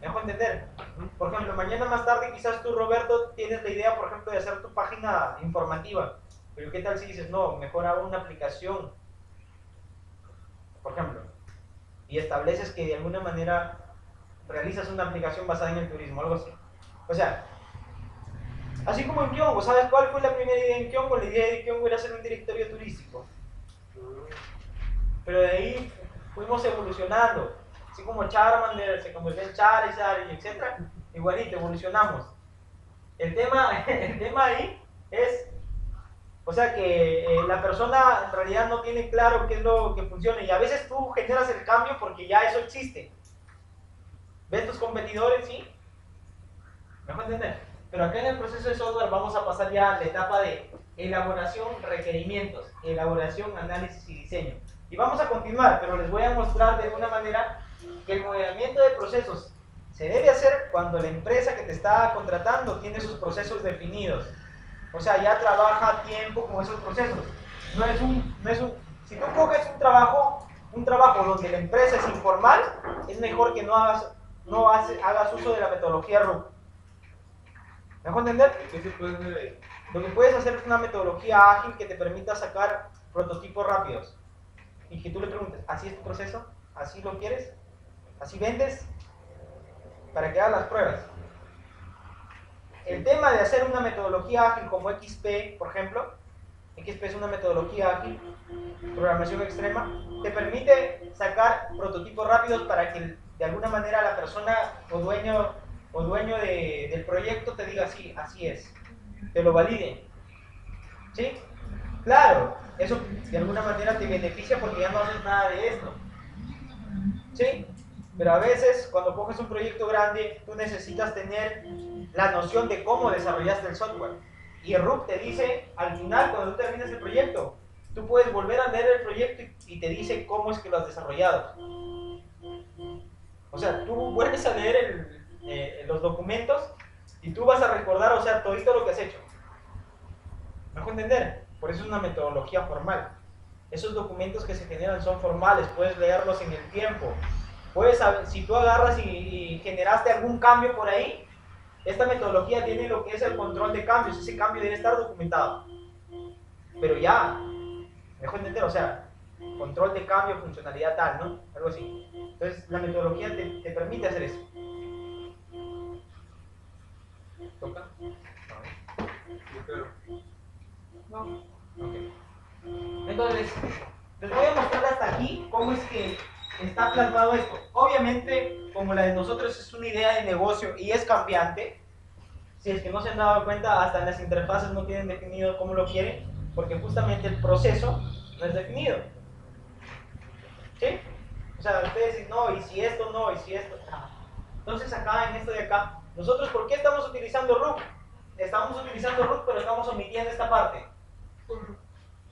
E: ¿Me dejo entender? Por ejemplo, mañana más tarde quizás tú, Roberto, tienes la idea, por ejemplo, de hacer tu página informativa. Pero ¿qué tal si dices, no, mejor hago una aplicación? Por ejemplo. Y estableces que de alguna manera realizas una aplicación basada en el turismo, algo así. O sea, así como en Kyongo, ¿sabes cuál fue la primera idea en Kyongo? La idea de Kyongo era hacer un directorio turístico. Pero de ahí fuimos evolucionando. Así como Charmander se convirtió en Charizard, etc. Igualito, evolucionamos. El tema ahí es, o sea, que la persona en realidad no tiene claro qué es lo que funciona. Y a veces tú generas el cambio porque ya eso existe. ¿Ves tus competidores? Sí. ¿Me dejo entender? Pero acá en el proceso de software vamos a pasar ya a la etapa de elaboración, requerimientos, elaboración, análisis y diseño. Y vamos a continuar, pero les voy a mostrar de alguna manera que el modelamiento de procesos se debe hacer cuando la empresa que te está contratando tiene sus procesos definidos. O sea, ya trabaja a tiempo con esos procesos. Si tú coges un trabajo donde la empresa es informal, es mejor que no hagas uso de la metodología RUP. ¿Me dejo entender?
A: ¿Qué se puede hacer ahí?
E: Lo que puedes hacer es una metodología ágil que te permita sacar prototipos rápidos. Y que tú le preguntes, ¿así es tu proceso? ¿Así lo quieres? ¿Así vendes? Para que hagas las pruebas. El tema de hacer una metodología ágil como XP, por ejemplo, XP es una metodología ágil, programación extrema, te permite sacar prototipos rápidos para que de alguna manera la persona o dueño del proyecto te diga, sí, así es, te lo valide. ¿Sí? Claro, eso de alguna manera te beneficia porque ya no haces nada de esto. ¿Sí? Pero a veces cuando coges un proyecto grande, tú necesitas tener la noción de cómo desarrollaste el software. Y el RUP te dice, al final, cuando tú terminas el proyecto, tú puedes volver a leer el proyecto y te dice cómo es que lo has desarrollado. O sea, tú vuelves a leer los documentos y tú vas a recordar, o sea, todito lo que has hecho. ¿Me dejo entender? Por eso es una metodología formal. Esos documentos que se generan son formales, puedes leerlos en el tiempo. Puedes saber, si tú agarras y generaste algún cambio por ahí, esta metodología tiene lo que es el control de cambios, ese cambio debe estar documentado. Pero ya, me dejo entender, o sea, control de cambio, funcionalidad tal, ¿no? Algo así. Entonces, la metodología te permite hacer eso. ¿Toca?
A: No.
E: Ok. Entonces, les voy a mostrar hasta aquí cómo es que está plasmado esto. Obviamente, como la de nosotros es una idea de negocio y es cambiante, si es que no se han dado cuenta, hasta en las interfaces no tienen definido cómo lo quieren, porque justamente el proceso no es definido. ¿Sí? O sea, ustedes dicen, no, y si esto no, y si esto. Entonces acá, en esto de acá, nosotros, ¿por qué estamos utilizando root? Estamos utilizando root, pero estamos omitiendo esta parte.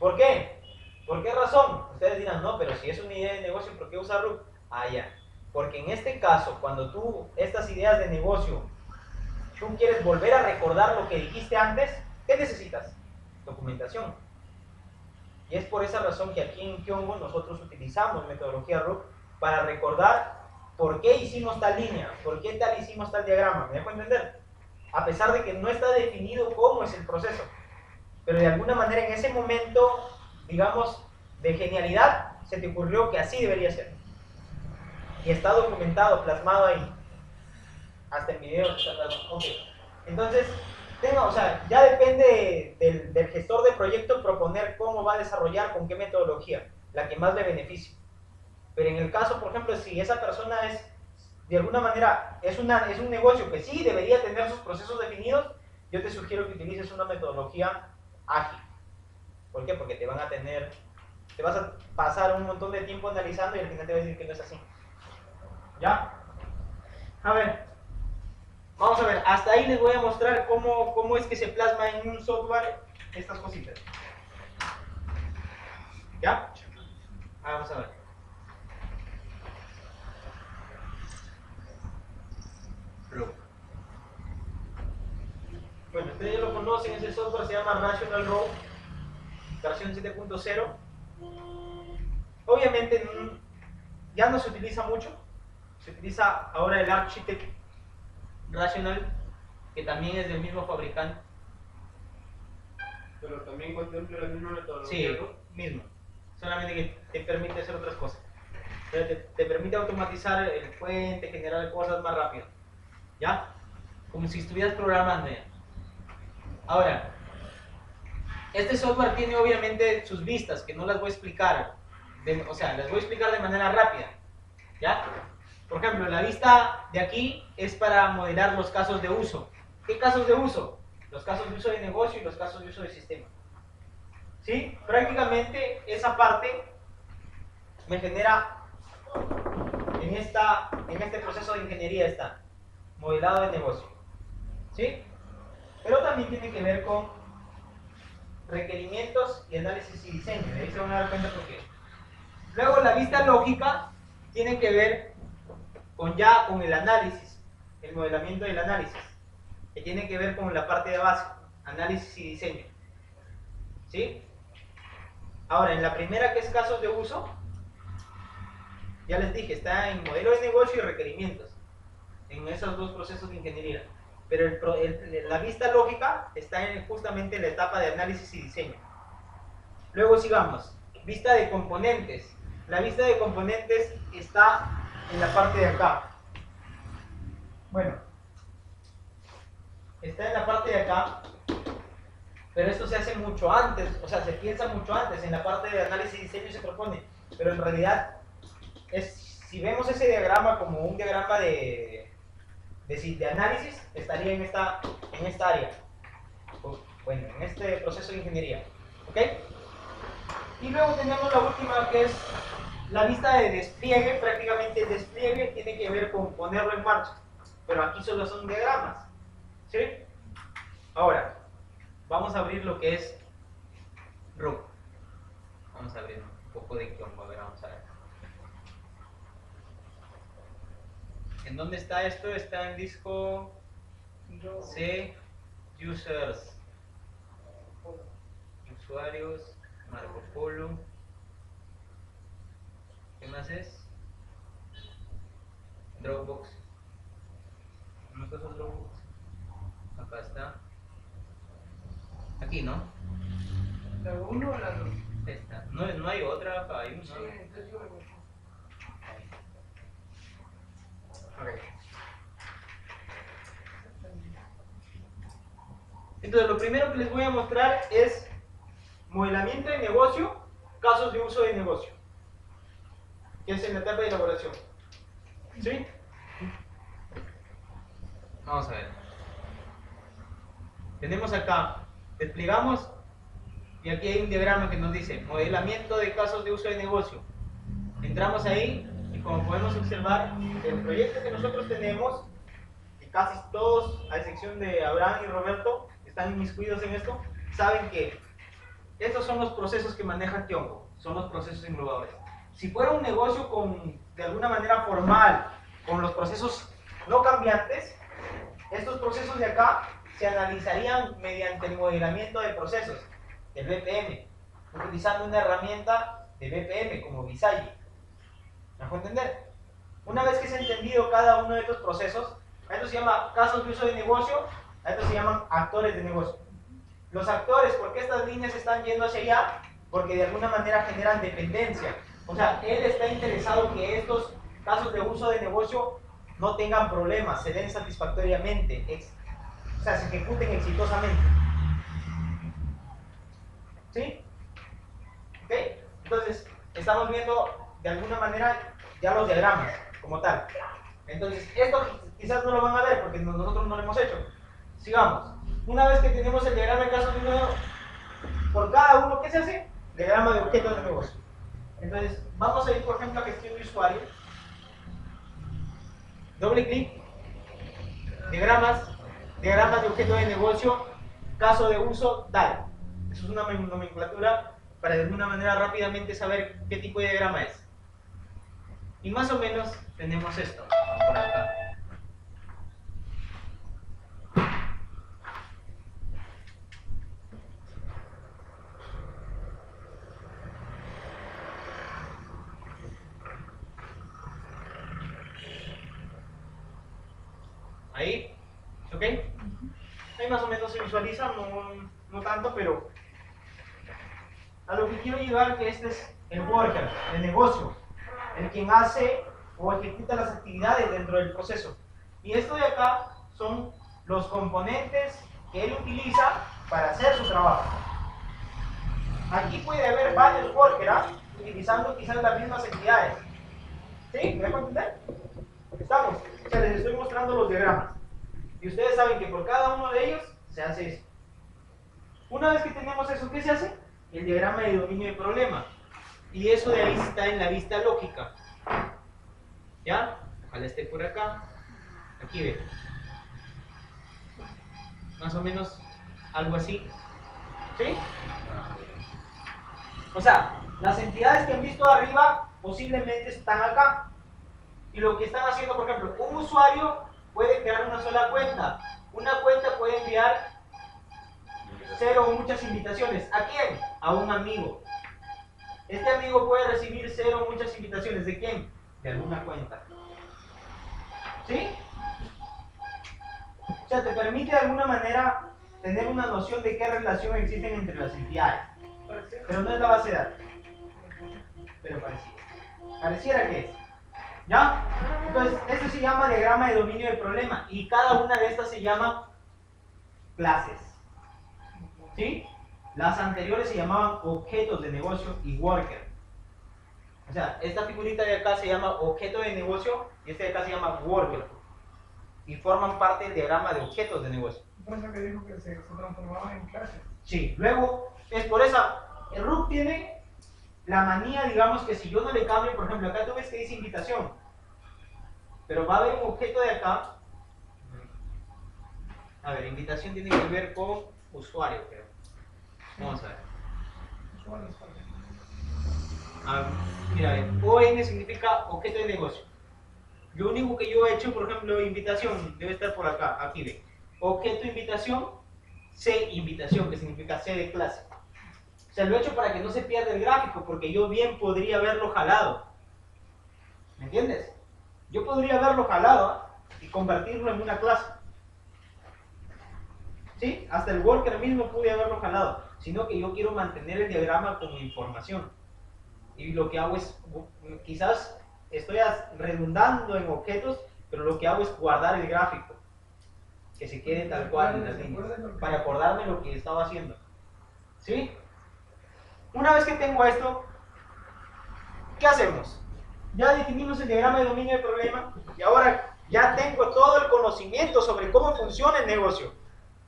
E: ¿Por qué? ¿Por qué razón? Ustedes dirán, no, pero si es una idea de negocio, ¿por qué usar root? Ah, ya. Porque en este caso, cuando tú, estas ideas de negocio, tú quieres volver a recordar lo que dijiste antes, ¿qué necesitas? Documentación. Y es por esa razón que aquí en Kyongo nosotros utilizamos metodología root para recordar por qué hicimos tal línea, por qué tal hicimos tal diagrama. ¿Me dejo entender? A pesar de que no está definido cómo es el proceso. Pero de alguna manera en ese momento, digamos, de genialidad, se te ocurrió que así debería ser. Y está documentado, plasmado ahí. Hasta en video está plasmado. Ok. Entonces, o sea, ya depende del gestor de proyecto proponer cómo va a desarrollar, con qué metodología, la que más le beneficie. Pero en el caso, por ejemplo, si esa persona es, de alguna manera, es un negocio que sí debería tener sus procesos definidos, yo te sugiero que utilices una metodología ágil. ¿Por qué? Porque te vas a pasar un montón de tiempo analizando y al final te vas a decir que no es así. ¿Ya? A ver, vamos a ver, hasta ahí les voy a mostrar cómo es que se plasma en un software estas cositas. ¿Ya? Vamos a ver. Bueno, ustedes ya lo conocen, ese software se llama Rational Row, versión 7.0. Obviamente ya no se utiliza mucho, se utiliza ahora el Architect Rational, que también es del mismo fabricante.
A: Pero también contempla la misma metodología,
E: Sí,
A: ¿no?
E: mismo. Solamente que te permite hacer otras cosas. Te permite automatizar el puente, generar cosas más rápido. ¿Ya? Como si estuvieras programando ya. Ahora, este software tiene obviamente sus vistas, que no las voy a explicar. O sea, las voy a explicar de manera rápida. ¿Ya? Por ejemplo, la vista de aquí es para modelar los casos de uso. ¿Qué casos de uso? Los casos de uso de negocio y los casos de uso de sistema. ¿Sí? Prácticamente esa parte me genera en este proceso de ingeniería está modelado de negocio. ¿Sí? Pero también tiene que ver con requerimientos y análisis y diseño. De ahí se van a dar cuenta por qué. Luego la vista lógica tiene que ver con el análisis, el modelamiento del análisis, que tiene que ver con la parte de base, análisis y diseño. ¿Sí? Ahora, en la primera, que es casos de uso, ya les dije, está en modelo de negocio y requerimientos, en esos dos procesos de ingeniería. Pero la vista lógica está justamente en la etapa de análisis y diseño. Luego sigamos, vista de componentes. La vista de componentes está en la parte de acá. Bueno, está en la parte de acá, pero esto se hace mucho antes, o sea, se piensa mucho antes. En la parte de análisis y diseño se propone, pero en realidad, si vemos ese diagrama como un diagrama de análisis, estaría en esta área, bueno, en este proceso de ingeniería. ¿Ok? Y luego tenemos la última, que es la vista de despliegue. Prácticamente el despliegue tiene que ver con ponerlo en marcha, pero aquí solo son diagramas. ¿Sí? Ahora, vamos a abrir lo que es RUB. Vamos a abrir un poco de Kyongo, a ver, vamos a ver. ¿En dónde está esto? Está en disco C, users, usuarios, Marco Polo. ¿Qué más es? Dropbox. ¿No está su Dropbox? Acá está. Aquí, ¿no?
D: ¿La 1 o la 2?
E: Esta. No, No hay otra, hay una.
D: Sí, entonces yo me voy.
E: Ok. Entonces, lo primero que les voy a mostrar es modelamiento de negocio, casos de uso de negocio, que es en la etapa de elaboración. ¿Sí? Vamos a ver. Tenemos acá, desplegamos, y aquí hay un diagrama que nos dice modelamiento de casos de uso de negocio. Entramos ahí y como podemos observar, el proyecto que nosotros tenemos, y casi todos, a excepción de Abraham y Roberto, están inmiscuidos en esto, saben que estos son los procesos que maneja Tiongo, son los procesos englobadores. Si fuera un negocio de alguna manera formal, con los procesos no cambiantes, estos procesos de acá se analizarían mediante el modelamiento de procesos, el BPM, utilizando una herramienta de BPM como Visagi. ¿Me dejó entender? Una vez que se ha entendido cada uno de estos procesos, a esto se llama casos de uso de negocio, a esto se llaman actores de negocio. Los actores, ¿por qué estas líneas están yendo hacia allá? Porque de alguna manera generan dependencia. O sea, él está interesado que estos casos de uso de negocio no tengan problemas, se den satisfactoriamente, o sea, se ejecuten exitosamente. ¿Sí? ¿Ok? Entonces, estamos viendo de alguna manera ya los diagramas como tal. Entonces, esto quizás no lo van a ver porque nosotros no lo hemos hecho. Sigamos. Una vez que tenemos el diagrama de casos de uso, por cada uno, ¿qué se hace? Diagrama de objetos de negocio. Entonces, vamos a ir, por ejemplo, a gestión de usuario. Doble clic. Diagramas de objeto de negocio, caso de uso, tal. Eso es una nomenclatura para de alguna manera rápidamente saber qué tipo de diagrama es. Y más o menos tenemos esto, por acá. Ahí, ¿ok? Ahí más o menos se visualiza, no tanto, pero a lo que quiero llegar que este es el worker, el negocio, el quien hace o ejecuta las actividades dentro del proceso. Y esto de acá son los componentes que él utiliza para hacer su trabajo. Aquí puede haber varios workers utilizando quizás las mismas entidades. ¿Sí? ¿Me dejo entender? Estamos. O sea, les estoy mostrando los diagramas. Y ustedes saben que por cada uno de ellos se hace eso. Una vez que tenemos eso, ¿qué se hace? El diagrama de dominio de problema. Y eso de ahí está en la vista lógica. ¿Ya? Ojalá esté por acá. Aquí ve. Más o menos algo así. ¿Sí? O sea, las entidades que han visto arriba posiblemente están acá. Y lo que están haciendo, por ejemplo, un usuario puede crear una sola cuenta. Una cuenta puede enviar 0 o muchas invitaciones. ¿A quién? A un amigo. Este amigo puede recibir 0 o muchas invitaciones. ¿De quién? De alguna cuenta. ¿Sí? O sea, te permite de alguna manera tener una noción de qué relación existen entre las entidades. Pero no es la base de datos. Pero pareciera que es. ¿Ya? Entonces, esto se llama diagrama de dominio del problema y cada una de estas se llama clases. ¿Sí? Las anteriores se llamaban objetos de negocio y worker. O sea, esta figurita de acá se llama objeto de negocio y este de acá se llama worker. Y forman parte del diagrama de objetos de negocio.
D: Por eso que dijo que se transformaban en clases.
E: Sí, luego, es por eso, el RUC tiene la manía, digamos, que si yo no le cambio, por ejemplo, acá tú ves que dice invitación, pero va a haber un objeto de acá. A ver, invitación tiene que ver con usuario, creo. Vamos a ver. Mira, ON significa objeto de negocio. Lo único que yo he hecho, por ejemplo, invitación, debe estar por acá, aquí ve. Objeto invitación, C invitación, que significa C de clase. O sea, lo he hecho para que no se pierda el gráfico, porque yo bien podría haberlo jalado. ¿Me entiendes? Yo podría haberlo jalado y convertirlo en una clase. ¿Sí? Hasta el worker mismo pude haberlo jalado, sino que yo quiero mantener el diagrama como información. Y lo que hago es, quizás estoy redundando en objetos, pero lo que hago es guardar el gráfico, que se quede tal cual en las líneas, para acordarme lo que estaba haciendo. ¿Sí? Una vez que tengo esto, ¿qué hacemos? Ya definimos el diagrama de dominio del problema y ahora ya tengo todo el conocimiento sobre cómo funciona el negocio.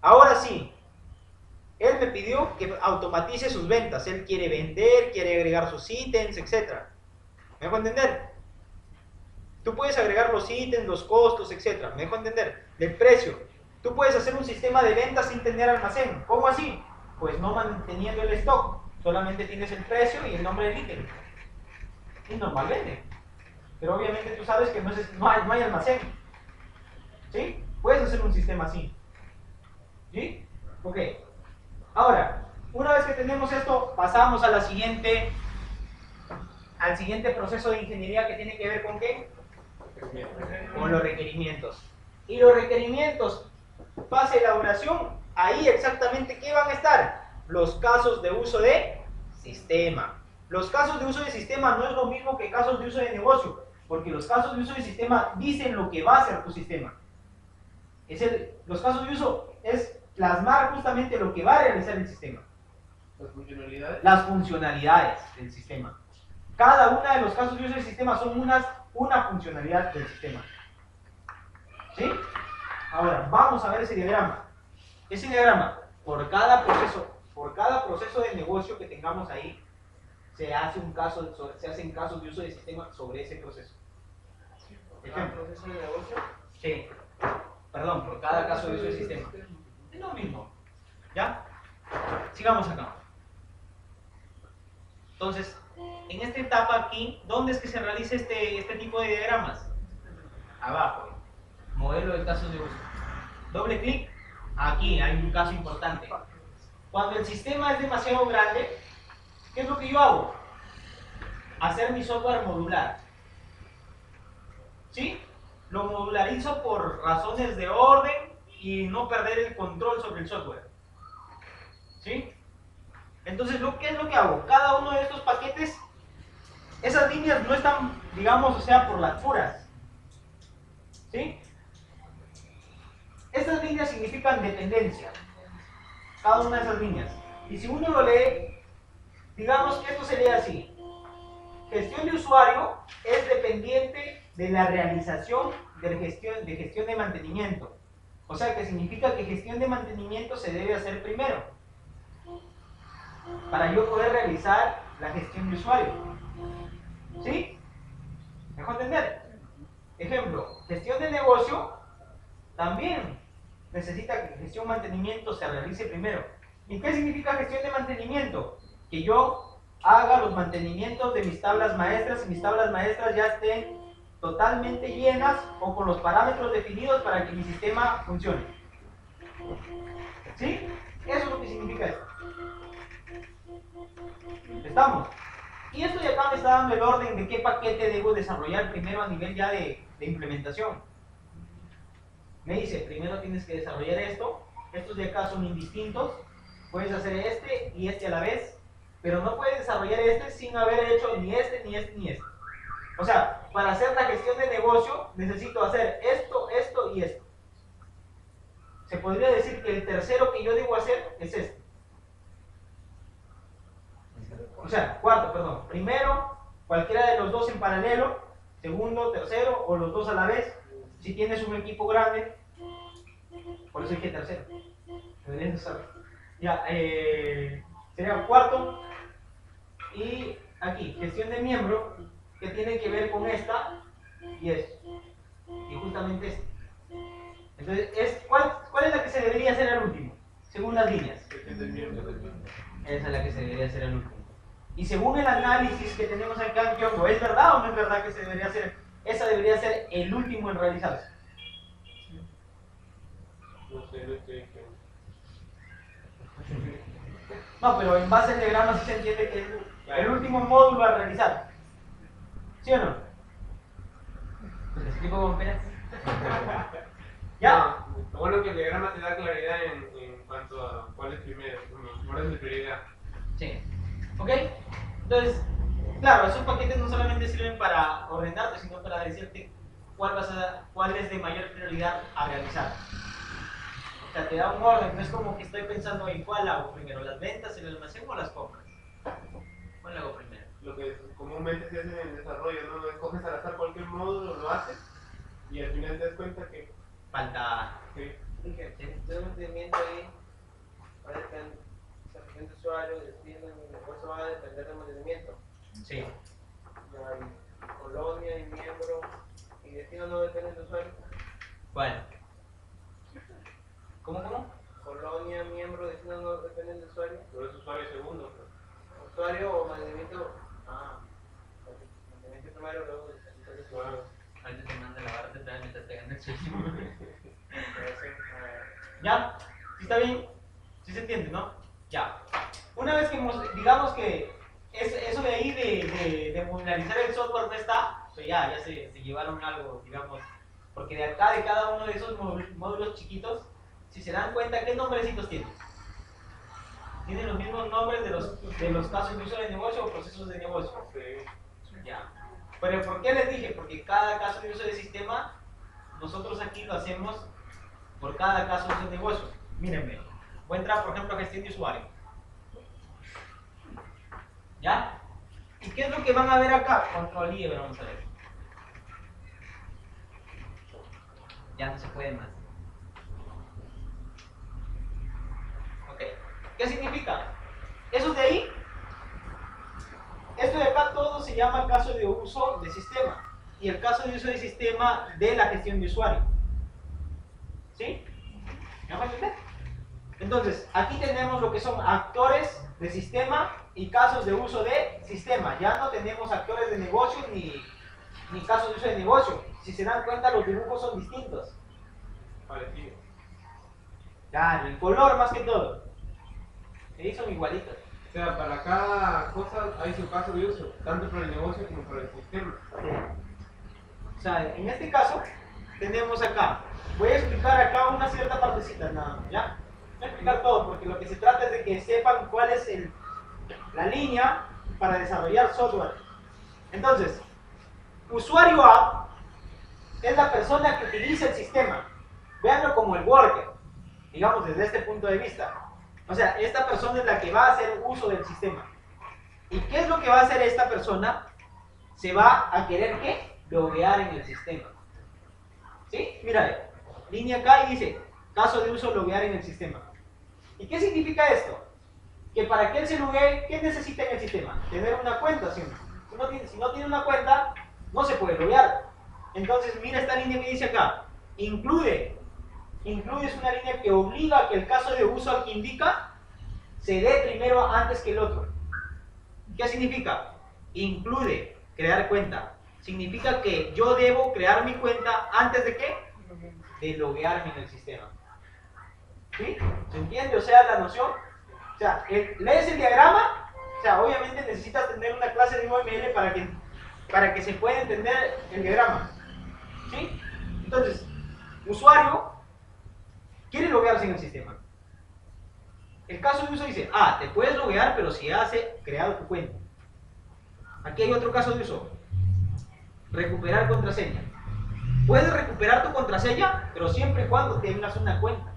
E: Ahora sí, él me pidió que automatice sus ventas. Él quiere vender, quiere agregar sus ítems, etc. ¿Me dejo entender? Tú puedes agregar los ítems, los costos, etc. ¿Me dejo entender? Del precio. Tú puedes hacer un sistema de ventas sin tener almacén. ¿Cómo así? Pues no manteniendo el stock. Solamente tienes el precio y el nombre del ítem. Y normal vende. Pero obviamente tú sabes que no hay almacén. ¿Sí? Puedes hacer un sistema así. ¿Sí? Ok. Ahora, una vez que tenemos esto, pasamos a al siguiente proceso de ingeniería que tiene que ver con ¿qué? Con los requerimientos. Y los requerimientos, fase de elaboración, ahí exactamente ¿qué van a estar? Los casos de uso de sistema. Los casos de uso de sistema no es lo mismo que casos de uso de negocio, porque los casos de uso de sistema dicen lo que va a hacer tu sistema. Los casos de uso es plasmar justamente lo que va a realizar el sistema.
A: ¿Las funcionalidades?
E: Las funcionalidades del sistema. Cada una de los casos de uso del sistema son una funcionalidad del sistema. ¿Sí? Ahora, vamos a ver ese diagrama. Ese diagrama, por cada proceso de negocio que tengamos ahí, se hacen casos de uso del sistema sobre ese proceso.
A: ¿Ejemplo? ¿Proceso de negocio?
E: Sí. Perdón, por cada caso de uso del sistema. Es lo mismo. ¿Ya? Sigamos acá. Entonces, en esta etapa aquí, ¿dónde es que se realiza este tipo de diagramas? Abajo. Modelo de casos de uso. Doble clic. Aquí hay un caso importante. Cuando el sistema es demasiado grande, ¿qué es lo que yo hago? Hacer mi software modular. ¿Sí? Lo modularizo por razones de orden y no perder el control sobre el software. ¿Sí? Entonces, ¿qué es lo que hago? Cada uno de estos paquetes, esas líneas no están, digamos, o sea, por las puras. ¿Sí? Estas líneas significan dependencia. Cada una de esas líneas. Y si uno lo lee, digamos que esto se lee así. Gestión de usuario es dependiente de la realización de gestión de mantenimiento. O sea, que significa que gestión de mantenimiento se debe hacer primero, para yo poder realizar la gestión de usuario. ¿Sí? ¿Me dejo entender? Ejemplo, gestión de negocio también necesita que gestión de mantenimiento se realice primero. ¿Y qué significa gestión de mantenimiento? Que yo haga los mantenimientos de mis tablas maestras y mis tablas maestras ya estén totalmente llenas o con los parámetros definidos para que mi sistema funcione. ¿Sí? Eso es lo que significa esto. ¿Estamos? Y esto de acá me está dando el orden de qué paquete debo desarrollar primero a nivel ya de implementación. Me dice, primero tienes que desarrollar esto, estos de acá son indistintos, puedes hacer este y este a la vez, pero no puedes desarrollar este sin haber hecho ni este, ni este, ni este. O sea, para hacer la gestión de negocio necesito hacer esto, esto y esto. Se podría decir que el tercero que yo debo hacer es este. O sea, cuarto, perdón. Primero, cualquiera de los dos en paralelo, segundo, tercero o los dos a la vez. Si tienes un equipo grande, por eso dije tercero. Deberías saber. Ya, sería cuarto. Y aquí, gestión de miembro, que tiene que ver con esta y esto. Y justamente esta. Entonces, ¿cuál es la que se debería hacer al último? Según las líneas. Esa es la que se debería hacer al último. Y según el análisis que tenemos acá, ¿es verdad o no es verdad que se debería hacer? Esa debería ser el último en realizarse.
A: No sé, no estoy.
E: No, pero en base al diagrama sí se entiende que es el último módulo a realizar. ¿Sí o no? ¿Les explico con penas? ¿Ya?
A: Lo bueno es que el diagrama te da claridad en cuanto a cuál es primero, orden de prioridad.
E: Sí. ¿Ok? Entonces, Claro, esos paquetes no solamente sirven para ordenarte, sino para decirte cuál es de mayor prioridad a realizar. O sea, te da un orden, no es como que estoy pensando en cuál hago primero, las ventas, el almacén o las compras. ¿Cuál hago primero?
A: Lo que comúnmente se hace en el desarrollo, ¿no? Escoges al azar cualquier módulo, lo haces y al final te das cuenta que
E: Falta...
A: sí,
F: De un mantenimiento ahí, va a depender, o sea, el usuario, el destino, el negocio va a depender del mantenimiento.
E: Sí.
F: La colonia y miembro, y destino no depende del usuario.
E: Bueno. ¿Cómo?
F: Colonia, miembro, destino no depende del usuario.
A: no es usuario segundo. Pues.
F: Usuario o mantenimiento, mantenimiento primero, luego el usuario segundo.
A: Claro.
E: Ahorita te manda la barra temprana mientras te gana el sueño.
F: Puede ser,
E: ¿Ya? ¿Sí está bien? ¿Sí se entiende, no? Ya. Una vez que digamos que eso de ahí de modularizar el software no está, pues ya se llevaron algo, digamos, porque de acá de cada uno de esos módulos chiquitos, si se dan cuenta, ¿qué nombrecitos tienen? Tienen los mismos nombres de los casos de uso de negocio o procesos de negocio.
A: Sí.
E: Ya. Pero ¿por qué les dije? Porque cada caso de uso de sistema, nosotros aquí lo hacemos por cada caso de uso de negocio. Mírenme, voy a entrar por ejemplo a gestión de usuario. ¿Ya? ¿Y qué es lo que van a ver acá? Control I, vamos a ver. Ya no se puede más. Ok. ¿Qué significa? Eso de ahí, esto de acá todo se llama caso de uso de sistema. Y el caso de uso de sistema de la gestión de usuario. ¿Sí? ¿Me van a entender? Entonces, aquí tenemos lo que son actores de sistema y casos de uso de sistema. Ya no tenemos actores de negocio ni casos de uso de negocio. Si se dan cuenta, los dibujos son distintos.
A: Parecido.
E: Claro, el color más que todo. Sí, son igualitos.
A: O sea, para cada cosa hay su caso de uso, tanto para el negocio como para el sistema.
E: O sea, en este caso, tenemos acá. Voy a explicar acá una cierta partecita nada más, ¿ya? Voy a explicar todo, porque lo que se trata es de que sepan cuál es la línea para desarrollar software. Entonces, usuario A es la persona que utiliza el sistema. Véanlo como el worker, digamos desde este punto de vista. O sea, esta persona es la que va a hacer uso del sistema. ¿Y qué es lo que va a hacer esta persona? Se va a querer, ¿qué? Loguear en el sistema. ¿Sí? Mira, línea acá y dice, caso de uso, loguear en el sistema. ¿Y qué significa esto? Que para que él se loguee, ¿qué necesita en el sistema? Tener una cuenta, ¿sí? Si no tiene una cuenta, no se puede loguear. Entonces, mira esta línea que dice acá, include es una línea que obliga a que el caso de uso al que indica se dé primero antes que el otro. ¿Qué significa? Include, crear cuenta. Significa que yo debo crear mi cuenta antes de ¿qué? De loguearme en el sistema. ¿Sí? ¿Se entiende? O sea, la noción. O sea, lees el diagrama. O sea, obviamente necesitas tener una clase de UML para que se pueda entender el diagrama. ¿Sí? Entonces, usuario quiere loguearse en el sistema. El caso de uso dice, te puedes loguear, pero si has creado tu cuenta. Aquí hay otro caso de uso. Recuperar contraseña. Puedes recuperar tu contraseña, pero siempre y cuando tengas una cuenta.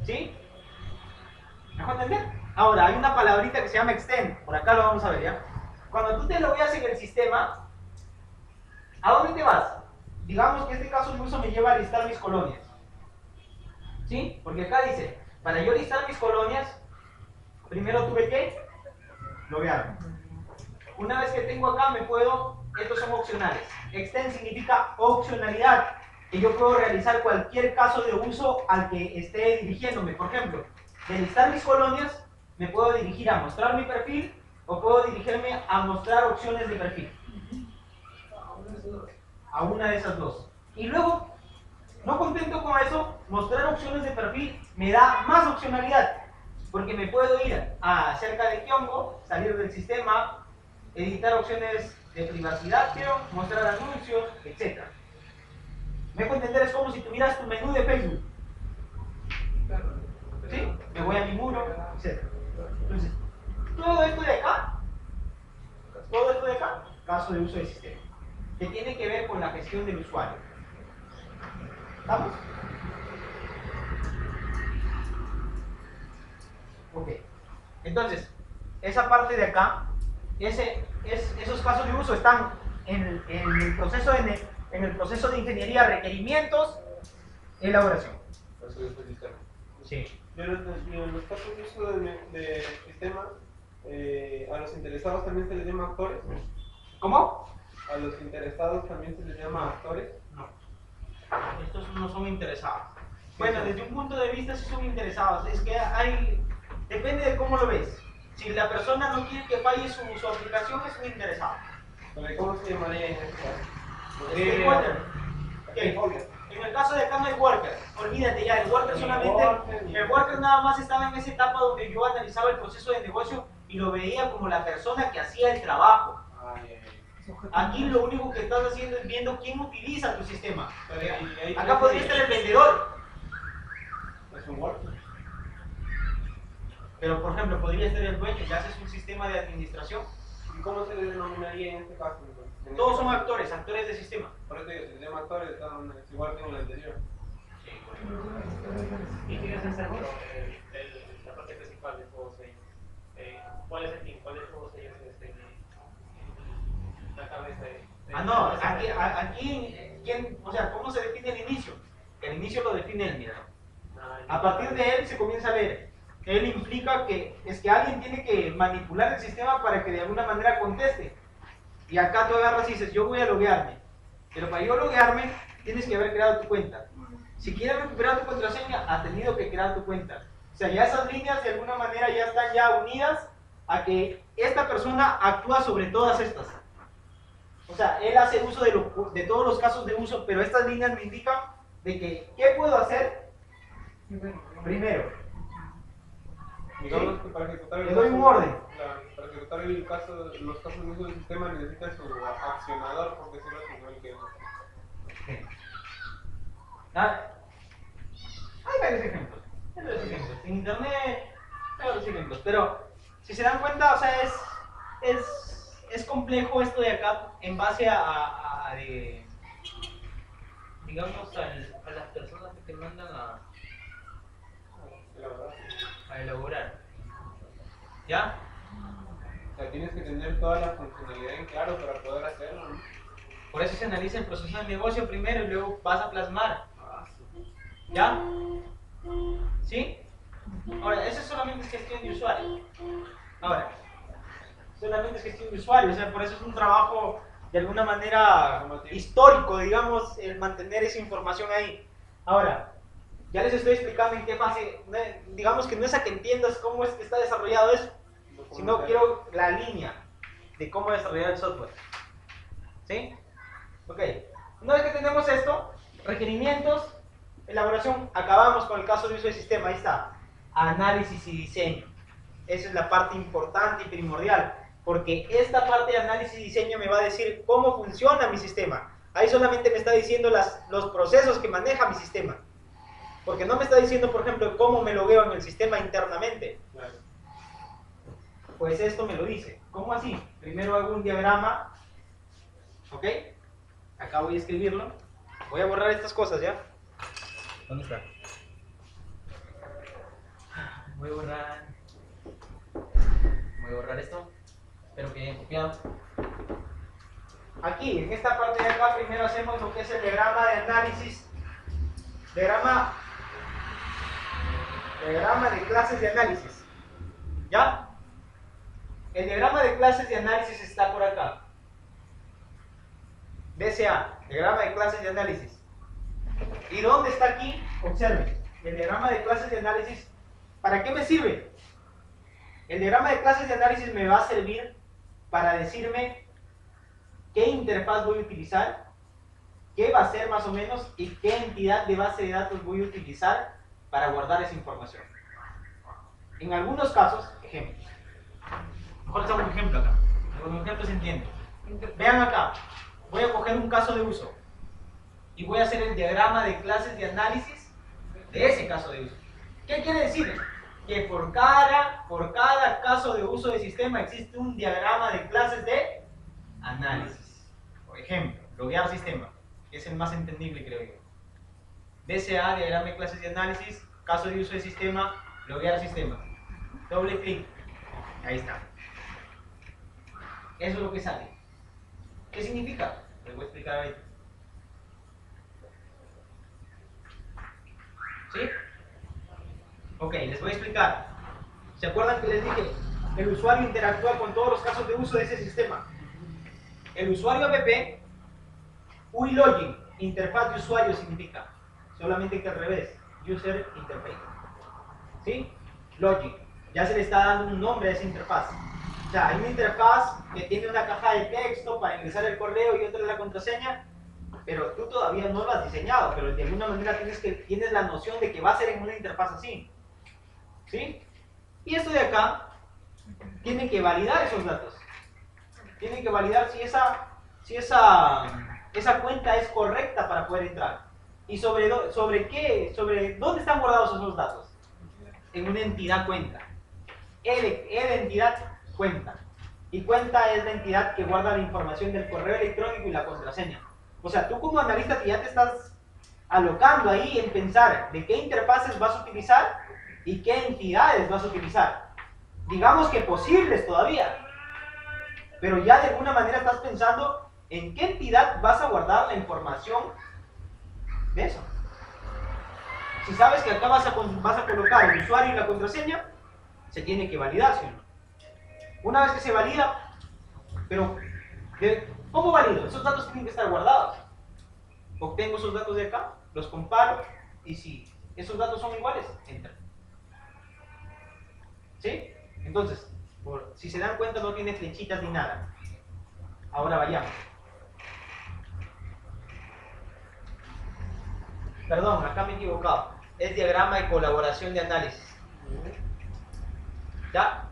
E: ¿Sí? ¿Me dejo entender? Ahora, hay una palabrita que se llama extend. Por acá lo vamos a ver, ¿ya? Cuando tú te logueas en el sistema, ¿a dónde te vas? Digamos que este caso de uso me lleva a listar mis colonias. ¿Sí? Porque acá dice, para yo listar mis colonias, primero tuve que loguearme. Una vez que tengo acá, estos son opcionales. Extend significa opcionalidad, que yo puedo realizar cualquier caso de uso al que esté dirigiéndome. Por ejemplo, de listar mis colonias, me puedo dirigir a mostrar mi perfil o puedo dirigirme a mostrar opciones de perfil. A una de esas dos. Y luego, no contento con eso, mostrar opciones de perfil me da más opcionalidad, porque me puedo ir a cerca de Kiongo, salir del sistema, editar opciones de privacidad, mostrar anuncios, etc. Me dejo entender, es como si tuvieras tu menú de Facebook. ¿Sí? Me voy a mi muro, etc. Entonces, todo esto de caso de uso del sistema, que tiene que ver con la gestión del usuario. ¿Estamos? Ok. Entonces, esa parte de acá, esos casos de uso están en el proceso de ingeniería, requerimientos, elaboración.
A: Eso es el sistema.
E: Sí.
A: Y en los casos de uso de sistemas, a los interesados también se les llama actores.
E: ¿Cómo?
A: A los interesados también se les llama actores.
E: No. Estos no son interesados. Bueno, desde un punto de vista sí son interesados. Es que depende de cómo lo ves. Si la persona no quiere que falle su aplicación, es un interesado.
A: Pero ¿cómo se llamaría en este caso?
E: Stakeholder.
A: Stakeholder.
E: En el caso de acá no hay worker. Olvídate ya, el worker solamente. El worker nada más estaba en esa etapa donde yo analizaba el proceso de negocio y lo veía como la persona que hacía el trabajo. Aquí lo único que estás haciendo es viendo quién utiliza tu sistema. Acá podría estar el vendedor.
A: Es un worker.
E: Pero por ejemplo, podría ser el dueño, ya haces un sistema de administración.
A: ¿Y cómo se le denominaría en este caso? Entonces?
E: Todos son actores de sistema.
A: Por eso digo, se le llama actores, es igual que en el anterior.
C: ¿Y quién es el centro, la parte principal de todos ellos? ¿Cuál es el fin? ¿Cuál de todos ellos es la cabeza
E: No, aquí ¿quién, o sea, ¿cómo se define el inicio? El inicio lo define él, mira. A partir de él se comienza a leer. Él implica que alguien tiene que manipular el sistema para que de alguna manera conteste. Y acá tú agarras y dices, yo voy a loguearme. Pero para yo loguearme, tienes que haber creado tu cuenta. Si quieres recuperar tu contraseña, has tenido que crear tu cuenta. O sea, ya esas líneas de alguna manera ya están ya unidas a que esta persona actúa sobre todas estas. O sea, él hace uso de todos los casos de uso, pero estas líneas me indican de que, ¿qué puedo hacer? Primero,
A: Digamos que para ejecutar
E: le doy un orden.
A: Para ejecutar los casos de uso del sistema necesita su accionador, por decirlo así, no el que
E: Hay varios ejemplos. En internet hay varios ejemplos. Pero si se dan cuenta, o sea, es complejo esto de acá en base digamos, a las personas que te mandan a elaborar. ¿Ya?
A: O sea, tienes que tener toda la funcionalidad en claro para poder hacerlo, ¿no?
E: Por eso se analiza el proceso de negocio primero y luego vas a plasmar. ¿Ya? ¿Sí? Ahora, eso solamente es gestión de usuario. Ahora, solamente es gestión de usuario, o sea, por eso es un trabajo de alguna manera histórico, digamos, el mantener esa información ahí. Ahora, ya les estoy explicando en qué fase, digamos que no es a que entiendas cómo es que está desarrollado eso, sino quiero la línea de cómo desarrollar el software. ¿Sí? Ok. Una vez que tenemos esto, requerimientos, elaboración, acabamos con el caso de uso del sistema, ahí está. Análisis y diseño. Esa es la parte importante y primordial, porque esta parte de análisis y diseño me va a decir cómo funciona mi sistema. Ahí solamente me está diciendo los procesos que maneja mi sistema. Porque no me está diciendo, por ejemplo, cómo me logueo en el sistema internamente.
A: Claro.
E: Pues esto me lo dice. ¿Cómo así? Primero hago un diagrama. ¿Ok? Acá voy a escribirlo. Voy a borrar estas cosas, ¿ya? ¿Dónde está? Voy a borrar esto. Espero que hayan copiado. Aquí, en esta parte de acá, primero hacemos lo que es el diagrama de análisis. Diagrama de clases de análisis. ¿Ya? El diagrama de clases de análisis está por acá. DCA, diagrama de clases de análisis. ¿Y dónde está aquí? Observen, el diagrama de clases de análisis, ¿para qué me sirve? El diagrama de clases de análisis me va a servir para decirme qué interfaz voy a utilizar, qué va a ser más o menos y qué entidad de base de datos voy a utilizar para guardar esa información. En algunos casos, ejemplos. Mejor les hago un ejemplo acá. Con un ejemplo se entiende. Vean acá. Voy a coger un caso de uso y voy a hacer el diagrama de clases de análisis de ese caso de uso. ¿Qué quiere decir? Que por cada caso de uso de sistema existe un diagrama de clases de análisis. Por ejemplo, loguear sistema, que es el más entendible, creo yo. DCA, diagrama de clases de análisis, caso de uso de sistema, loguear sistema. Doble clic. Ahí está. Eso es lo que sale. ¿Qué significa? Les voy a explicar ahorita. ¿Sí? Ok, les voy a explicar. ¿Se acuerdan que les dije? El usuario interactúa con todos los casos de uso de ese sistema. El usuario app, UI login, interfaz de usuario significa, solamente que al revés, user interface. ¿Sí? Login. Ya se le está dando un nombre a esa interfaz. O sea, hay una interfaz que tiene una caja de texto para ingresar el correo y otra la contraseña, pero tú todavía no lo has diseñado, pero de alguna manera tienes la noción de que va a ser en una interfaz así. ¿Sí? Y esto de acá tiene que validar esos datos. Tiene que validar si esa cuenta es correcta para poder entrar. ¿Y sobre qué? ¿Sobre dónde están guardados esos datos? En una entidad cuenta. E de entidad cuenta. Y cuenta es la entidad que guarda la información del correo electrónico y la contraseña. O sea, tú como analista ya te estás alocando ahí en pensar de qué interfaces vas a utilizar y qué entidades vas a utilizar. Digamos que posibles todavía, pero ya de alguna manera estás pensando en qué entidad vas a guardar la información de eso. Si sabes que acá vas a colocar el usuario y la contraseña, se tiene que validar, ¿sí o no? Una vez que se valida, pero ¿cómo valido? Esos datos tienen que estar guardados. Obtengo esos datos de acá, los comparo y si esos datos son iguales, entra. ¿Sí? Entonces, si se dan cuenta, no tiene flechitas ni nada. Ahora vayamos. Perdón, acá me he equivocado. Es diagrama de colaboración de análisis. ¿Ya?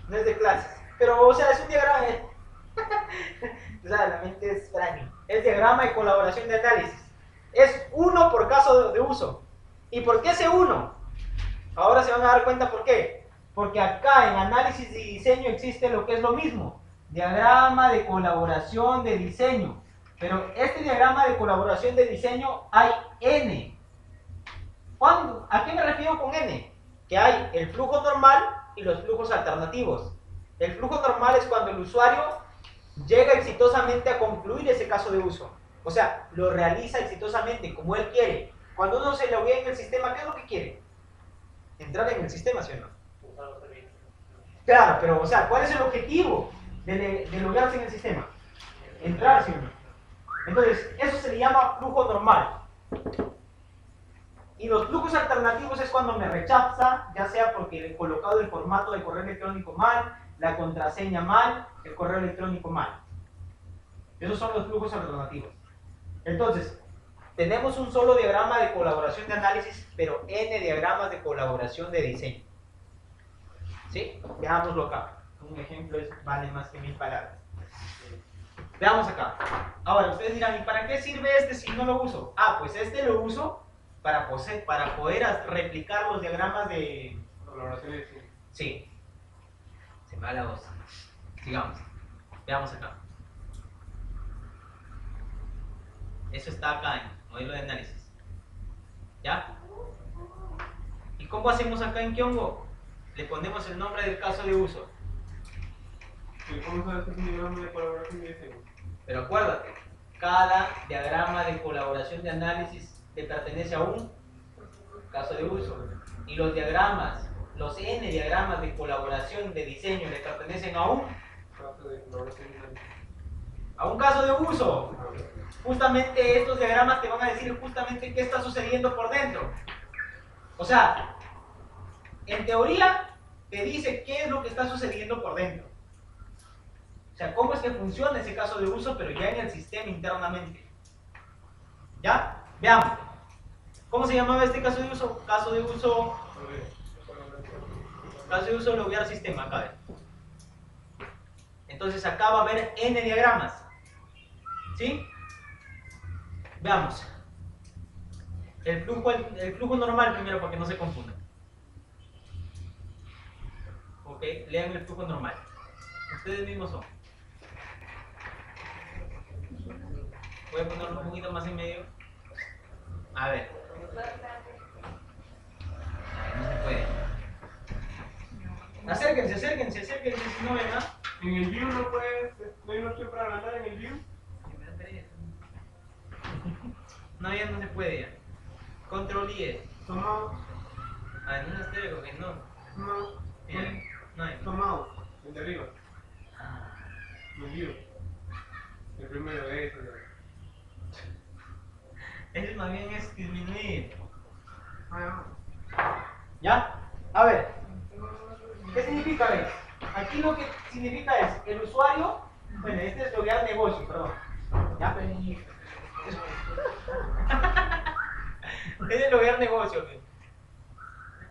E: No es de clases. Pero, o sea, es un diagrama. O sea, la mente es extraña. Es diagrama de colaboración de análisis. Es uno por caso de uso. ¿Y por qué ese uno? Ahora se van a dar cuenta por qué. Porque acá en análisis y diseño existe lo que es lo mismo. Diagrama de colaboración de diseño. Pero este diagrama de colaboración de diseño hay N. ¿A qué me refiero con N? Que hay el flujo normal y los flujos alternativos. El flujo normal es cuando el usuario llega exitosamente a concluir ese caso de uso. O sea, lo realiza exitosamente como él quiere. Cuando uno se loguea en el sistema, ¿qué es lo que quiere? Entrar en el sistema, ¿sí o no? Claro, pero, o sea, ¿cuál es el objetivo de loguearse en el sistema? Entrar, ¿sí o no? Entonces, eso se le llama flujo normal. Y los flujos alternativos es cuando me rechaza, ya sea porque he colocado el formato del correo electrónico mal, la contraseña mal, el correo electrónico mal. Esos son los flujos alternativos. Entonces, tenemos un solo diagrama de colaboración de análisis, pero N diagramas de colaboración de diseño. ¿Sí? Veámoslo acá. Un ejemplo vale más que 1000 palabras. Veamos acá. Ahora, ustedes dirán, ¿y para qué sirve este si no lo uso? Ah, pues este lo uso para poder replicar los diagramas de
A: Colaboración y diseño.
E: Sí. Se me va la voz. Sigamos. Veamos acá. Eso está acá en modelo de análisis. ¿Ya? ¿Y cómo hacemos acá en Kyongo? Le ponemos el nombre del caso de uso.
A: ¿Y cómo sabes que es un diagrama de colaboración y diseño?
E: Pero acuérdate, cada diagrama de colaboración de análisis te pertenece a un caso de uso. Y los diagramas, los N diagramas de colaboración de diseño le pertenecen a un
A: Caso de colaboración y diseño.
E: a un caso de uso. Justamente estos diagramas te van a decir justamente qué está sucediendo por dentro. O sea, en teoría te dice qué es lo que está sucediendo por dentro. O sea, cómo es que funciona ese caso de uso, pero ya en el sistema internamente. ¿Ya? Veamos. ¿Cómo se llamaba este caso de uso? Caso de uso loguear sistema. Acá ven. Entonces acá va a haber N diagramas. ¿Sí? Veamos. El flujo normal primero para que no se confundan. Ok, lean el flujo normal. Ustedes mismos son. Voy a ponerlo un poquito más en medio. A ver. No se puede. Acérquense, si no ven, ¿ah?
A: En el view no puedes, no hay una opción para agrandar en el view.
E: No, ya no se puede ya. Control I.
A: Tomado,
E: Ah, no es estéreo, que no.
A: tomado,
E: Mira, no hay.
A: tomado, el de arriba,
E: Ah,
A: el view. El primero es el
E: ese más bien es disminuir.
A: Ah,
E: ¿Ya? A ver. ¿Qué significa eso? Aquí lo que significa es el usuario. Bueno, este es loguear negocio, perdón. ¿Ya? Este es loguear negocio. ¿Qué?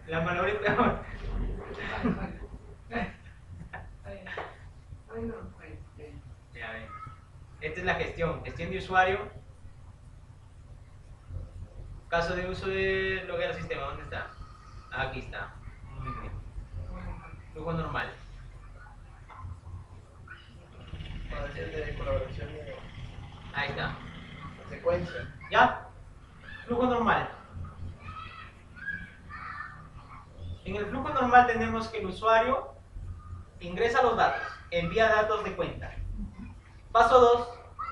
E: La mano es peor. Ya ven. Esta es la gestión de usuario. Caso de uso de loguear sistema, ¿dónde está? Aquí está. Muy bien. Flujo normal.
F: Para hacer de colaboración de
E: Ahí está.
F: secuencia.
E: ¿Ya? Flujo normal. En el flujo normal tenemos que el usuario ingresa los datos, envía datos de cuenta. Paso 2,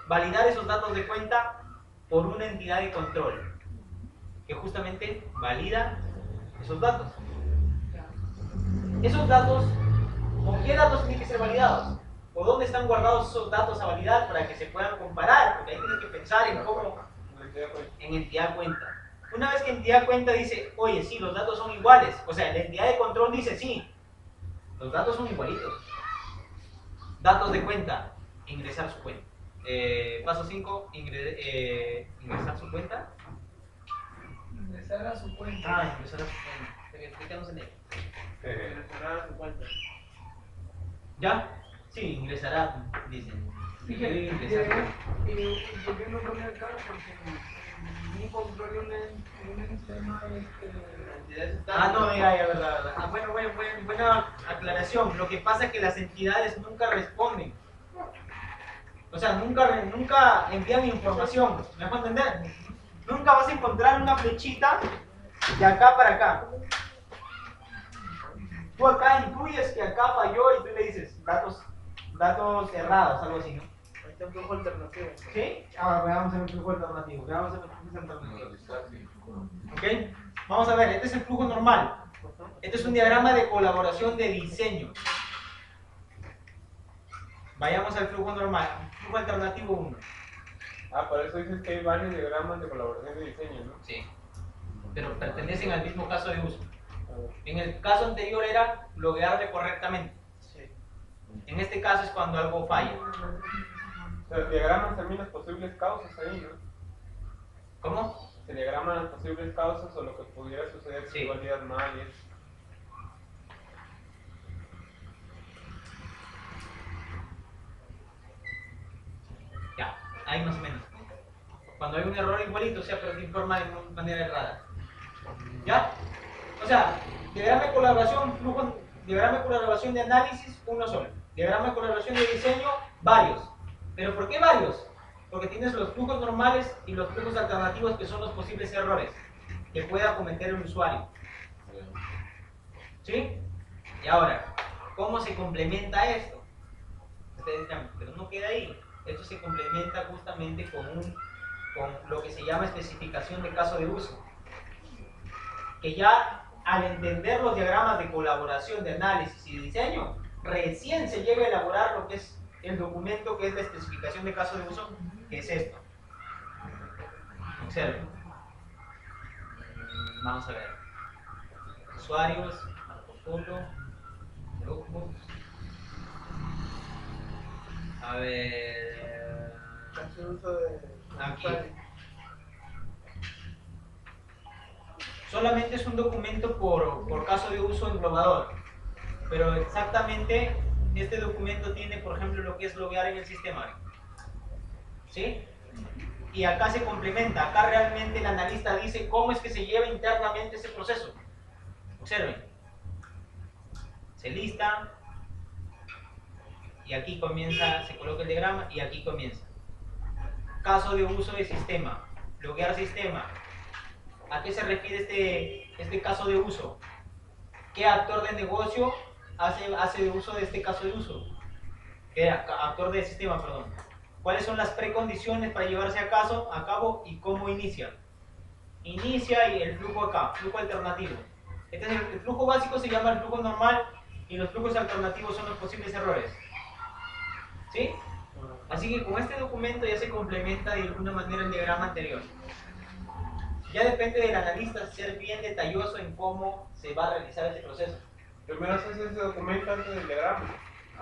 E: validar esos datos de cuenta por una entidad de control que justamente valida esos datos. Esos datos, ¿con qué datos tienen que ser validados? ¿O dónde están guardados esos datos a validar para que se puedan comparar? Porque ahí tienes que pensar en cómo, en entidad cuenta. Una vez que entidad cuenta dice, oye, sí, los datos son iguales. O sea, la entidad de control dice, sí, los datos son igualitos. Datos de cuenta, ingresar su cuenta. Paso 5, ingresar su cuenta.
D: Ingresar a su cuenta.
E: Ah, ingresar a su cuenta. Explícanos en ello.
F: Cerrar su cuenta.
E: ¿Ya? Sí, ingresará, dicen.
D: ¿Y por qué no pone acá? Porque un control y un sistema
F: La entidad está.
E: Ah, no, ya, verdad. Ah, bueno, buena aclaración. Lo que pasa es que las entidades nunca responden. O sea, nunca envían información. ¿Me dejo entender? Nunca vas a encontrar una flechita de acá para acá. Tú acá incluyes que acá falló y tú le dices datos errados, algo así, ¿no?
F: Ahí está un flujo alternativo.
E: ¿Sí? Ahora veamos el flujo alternativo. Veamos el flujo alternativo. ¿Ok? Vamos a ver, este es el flujo normal. Este es un diagrama de colaboración de diseño. Vayamos al flujo normal. Flujo alternativo 1.
A: Ah, por eso dices que hay varios diagramas de colaboración de diseño, ¿no?
E: Sí. Pero pertenecen al mismo caso de uso. En el caso anterior era loguearle correctamente.
F: Sí.
E: En este caso es cuando algo falla.
A: O sea, diagramas también las posibles causas ahí, ¿no?
E: ¿Cómo?
A: Se diagraman las posibles causas o lo que pudiera suceder si
E: Sí.
A: validas mal y eso.
E: Ya, ahí más o menos. Cuando hay un error igualito, o sea, pero que informa de manera errada. ¿Ya? O sea, diagrama de colaboración, diagrama de colaboración de análisis, uno solo. Diagrama de colaboración de diseño, varios. ¿Pero por qué varios? Porque tienes los flujos normales y los flujos alternativos que son los posibles errores que pueda cometer el usuario. ¿Sí? Y ahora, ¿cómo se complementa esto? Ustedes dirán, pero no queda ahí. Esto se complementa justamente con lo que se llama especificación de caso de uso. Que ya al entender los diagramas de colaboración, de análisis y de diseño, recién se llega a elaborar lo que es el documento que es la especificación de caso de uso, que es esto. Observen. Vamos a ver. Usuarios, Marco Polo, Dropbox. A ver.
F: Hacer uso de.
E: Aquí. Solamente es un documento por caso de uso englobador. Pero exactamente este documento tiene, por ejemplo, lo que es loguear en el sistema. ¿Sí? Y acá se complementa. Acá realmente el analista dice cómo es que se lleva internamente ese proceso. Observen. Se lista. Y aquí comienza, se coloca el diagrama y aquí comienza. caso de uso de sistema. Bloquear sistema. ¿A qué se refiere este caso de uso? ¿Qué actor de negocio hace uso de este caso de uso? ¿Qué actor de sistema, perdón? ¿Cuáles son las precondiciones para llevarse a cabo y cómo inicia? Inicia y el flujo acá, flujo alternativo. Entonces el flujo básico se llama el flujo normal y los flujos alternativos son los posibles errores. ¿Sí? Así que con este documento ya se complementa de alguna manera el diagrama anterior. Ya depende del analista ser bien detalloso en cómo se va a realizar este proceso.
A: Primero haces ese documento antes del diagrama.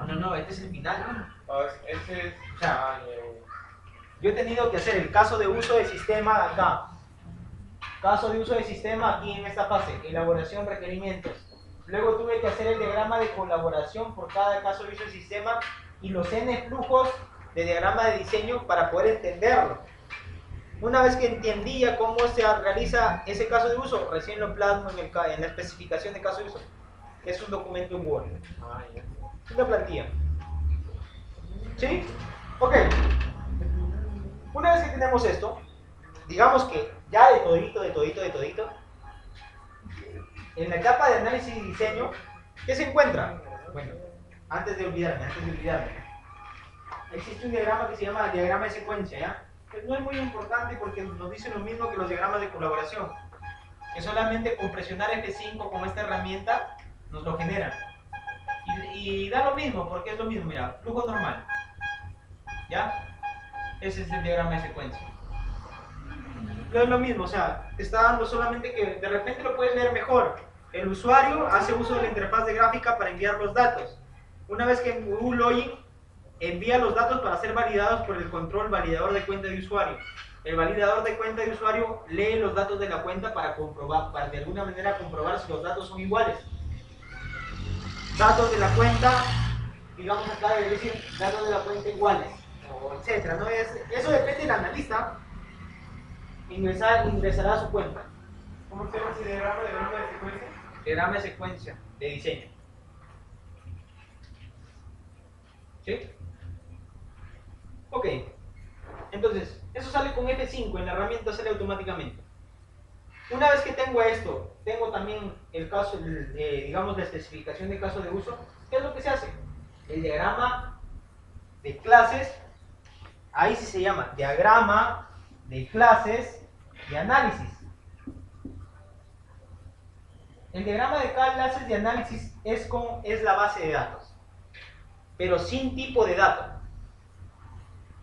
E: No, este es el final.
A: Ese es.
E: O sea, yo he tenido que hacer el caso de uso de sistema acá. Caso de uso de sistema aquí en esta fase, elaboración, requerimientos. Luego tuve que hacer el diagrama de colaboración por cada caso de uso de sistema y los n flujos de diagrama de diseño para poder entenderlo. Una vez que entendí ya cómo se realiza ese caso de uso, recién lo plasmo en la especificación de caso de uso. Es un documento en Word. Una plantilla. ¿Sí? Ok. Una vez que tenemos esto, digamos que ya de todito, en la etapa de análisis y diseño, ¿qué se encuentra? Bueno, antes de olvidarme, existe un diagrama que se llama diagrama de secuencia, ¿ya? Pues no es muy importante porque nos dice lo mismo que los diagramas de colaboración, que solamente con presionar F5 con esta herramienta nos lo genera. Y da lo mismo, porque es lo mismo, mira, flujo normal, ¿ya? Ese es el diagrama de secuencia. No es lo mismo, o sea, te está dando solamente que de repente lo puedes leer mejor. El usuario hace uso de la interfaz de gráfica para enviar los datos. Una vez que un login envía los datos para ser validados por el control validador de cuenta de usuario. El validador de cuenta de usuario lee los datos de la cuenta para comprobar, para de alguna manera comprobar si los datos son iguales. Datos de la cuenta, digamos acá debe decir datos de la cuenta iguales, o etcétera, ¿no? Eso depende del analista. Ingresará a su cuenta.
A: ¿Cómo se llama ese diagrama de secuencia?
E: Diagrama de secuencia de diseño. ¿Sí? Ok. Entonces, eso sale con F5, en la herramienta sale automáticamente. Una vez que tengo esto, tengo también el caso, digamos, la especificación de caso de uso. ¿Qué es lo que se hace? El diagrama de clases, ahí sí se llama diagrama de clases de análisis. El diagrama de clases de análisis es la base de datos, pero sin tipo de dato.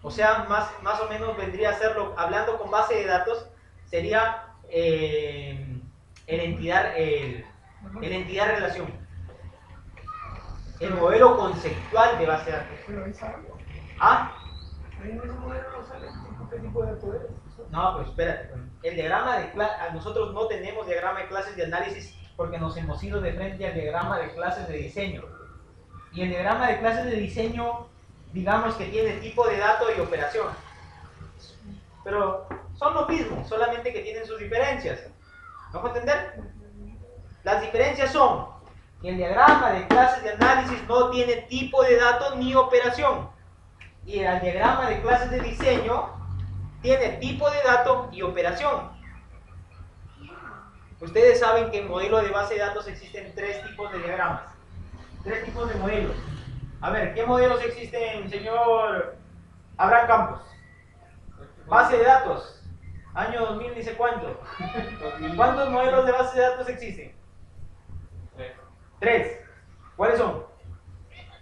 E: O sea, más o menos vendría a serlo, hablando con base de datos, sería el entidad relación. El modelo conceptual de base de datos. ¿Ah?
D: ¿Qué tipo de datos es?
E: No, pues espérate. El diagrama de nosotros no tenemos diagrama de clases de análisis porque nos hemos ido de frente al diagrama de clases de diseño. Y el diagrama de clases de diseño, digamos que tiene tipo de dato y operación. Pero son lo mismo, solamente que tienen sus diferencias. ¿Vamos a entender? Las diferencias son que el diagrama de clases de análisis no tiene tipo de dato ni operación. Y el diagrama de clases de diseño tiene tipo de dato y operación. Ustedes saben que en modelo de base de datos existen 3 tipos de diagramas, 3 tipos de modelos. A ver, ¿qué modelos existen, señor Abraham Campos? Base de datos, año 2000 dice cuánto. ¿Cuántos modelos de base de datos existen? 3. ¿Cuáles son?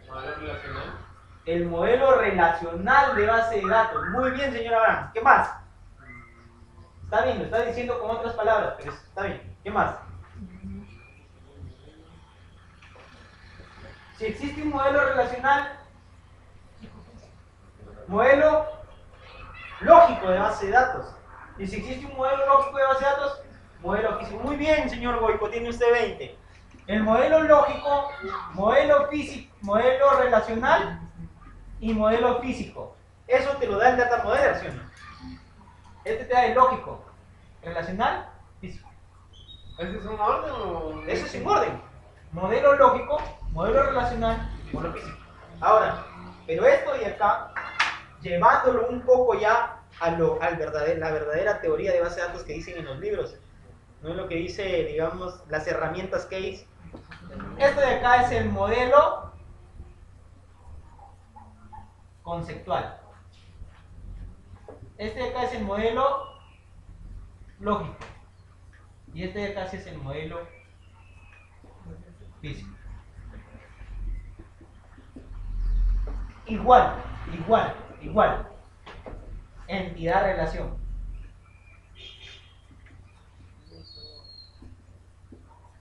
A: Modelo relacional.
E: El modelo relacional de base de datos. Muy bien, señor Abraham. ¿Qué más? Está bien, lo está diciendo con otras palabras, pero está bien. ¿Qué más? Si existe un modelo relacional, modelo lógico de base de datos. Y si existe un modelo lógico de base de datos, modelo físico. Muy bien, señor Goico, tiene usted 20. El modelo lógico, modelo físico, modelo relacional y modelo físico. Eso te lo da el Data Modeler, ¿sí o no? Este te da el lógico, relacional, físico.
A: ¿Ese es un orden o...?
E: Eso es en orden. Modelo lógico, modelo relacional, modelo físico. Ahora, pero esto y acá, llevándolo un poco ya la verdadera teoría de base de datos que dicen en los libros. No es lo que dice, digamos, las herramientas case. Esto de acá es el modelo conceptual. Este de acá es el modelo lógico. Y este de acá sí es el modelo físico. Igual. Entidad-relación.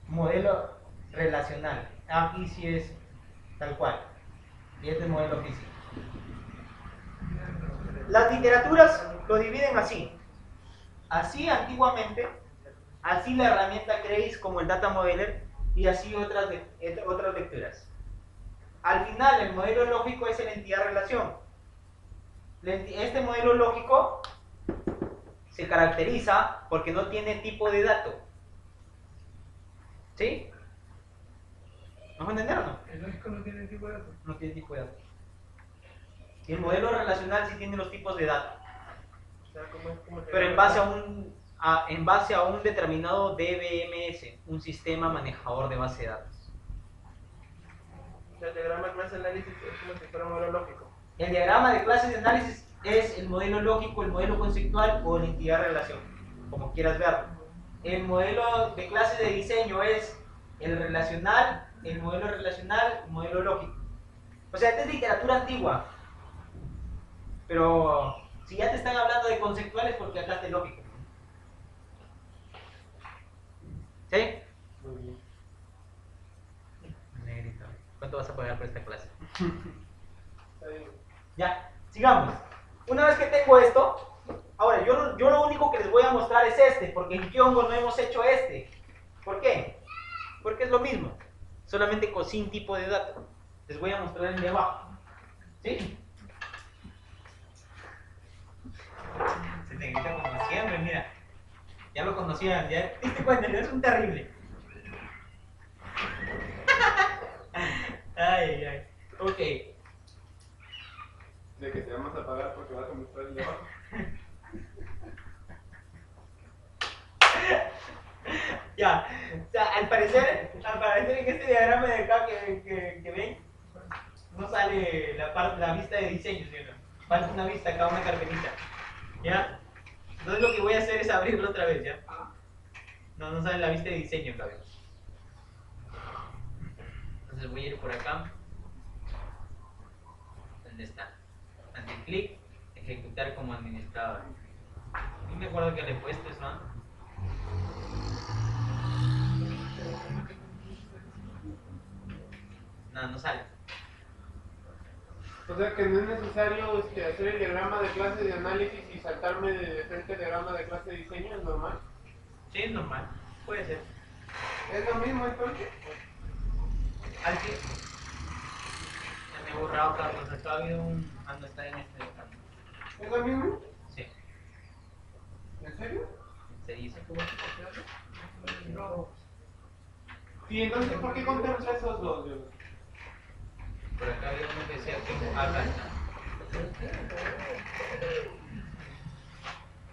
E: Modelo relacional. Aquí sí es tal cual. Y este es el modelo físico. Las literaturas lo dividen así. Así antiguamente, así la herramienta Grace como el Data Modeler y así otras lecturas. Al final, el modelo lógico es el entidad-relación. Este modelo lógico se caracteriza porque no tiene tipo de dato. ¿Sí? ¿Nos va a entender o no?
D: El lógico no tiene tipo de datos.
E: No tiene tipo de dato. Y el modelo relacional sí tiene los tipos de dato.
F: O sea, ¿cómo es
E: Pero en base a un determinado DBMS, un sistema manejador de base de datos.
F: O sea, el diagrama de clase de análisis es como si fuera un modelo lógico.
E: El diagrama de clases de análisis es el modelo lógico, el modelo conceptual o la entidad-relación, como quieras verlo. El modelo de clases de diseño es el relacional, el modelo lógico. O sea, esta es literatura antigua. Pero si ya te están hablando de conceptuales, porque acá está el lógico. ¿Sí?
F: Muy bien.
E: Negrito. ¿Cuánto vas a pagar por esta clase?
F: Está bien.
E: Ya, sigamos. Una vez que tengo esto, ahora yo lo único que les voy a mostrar es este, porque en Kiongo no hemos hecho este. ¿Por qué? Porque es lo mismo, solamente sin tipo de dato. Les voy a mostrar el de abajo. ¿Sí? Se te grita como siempre, mira. Ya lo conocían, ya te diste cuenta, es un terrible. Ay. Ok.
A: De que te vamos a pagar porque vas a mostrar el de abajo.
E: Ya, o sea, al parecer en este diagrama de acá que ven, no sale la vista de diseño, ¿sí o no? Falta una vista acá, una carpetita. ¿Ya? Entonces lo que voy a hacer es abrirlo otra vez, ¿ya? No sale la vista de diseño, cabrón. Entonces voy a ir por acá. ¿Dónde está? Anticlick, ejecutar como administrador. No me acuerdo que le he puesto eso, ¿no? No sale.
A: O sea que no es necesario hacer el diagrama de clase de análisis y saltarme de frente al diagrama de clase de diseño, ¿es normal?
E: Sí, es normal. Puede ser.
A: ¿Es lo mismo entonces?
E: Al que. Ya me he borrado, Carlos. Acá ha habido un. No está en este diagrama.
A: ¿Es lo mismo?
E: Sí,
A: ¿En serio?
E: se dice.
D: No.
A: Y entonces, ¿por qué contempla esos dos?
E: Por acá había uno que decía que acá está.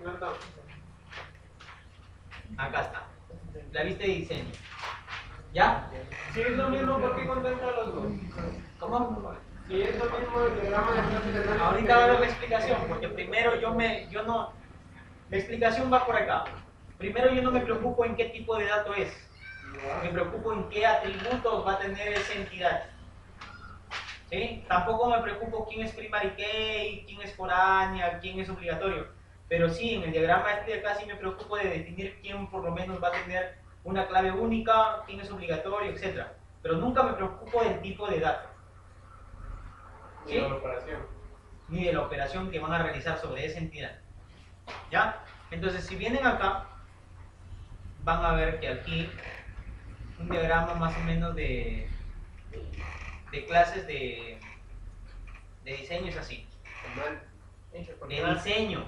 A: No está.
E: Acá está. La vista de diseño. ¿Ya?
A: Si es lo mismo, ¿por qué contempla los dos?
E: ¿Cómo?
A: Si es lo mismo el diagrama de clase de análisis.
E: Ahorita va a haber la explicación, porque primero yo no. La explicación va por acá. Primero yo no me preocupo en qué tipo de dato es. Me preocupo en qué atributos va a tener esa entidad. ¿Sí? Tampoco me preocupo quién es primary key, quién es foránea, quién es obligatorio. Pero sí, en el diagrama este de acá sí me preocupo de definir quién por lo menos va a tener una clave única, quién es obligatorio, etc. Pero nunca me preocupo del tipo de dato.
A: Ni de la operación.
E: Ni de la operación que van a realizar sobre esa entidad. ¿Ya? Entonces, si vienen acá, van a ver que aquí un diagrama más o menos de clases de diseño es así. De diseño.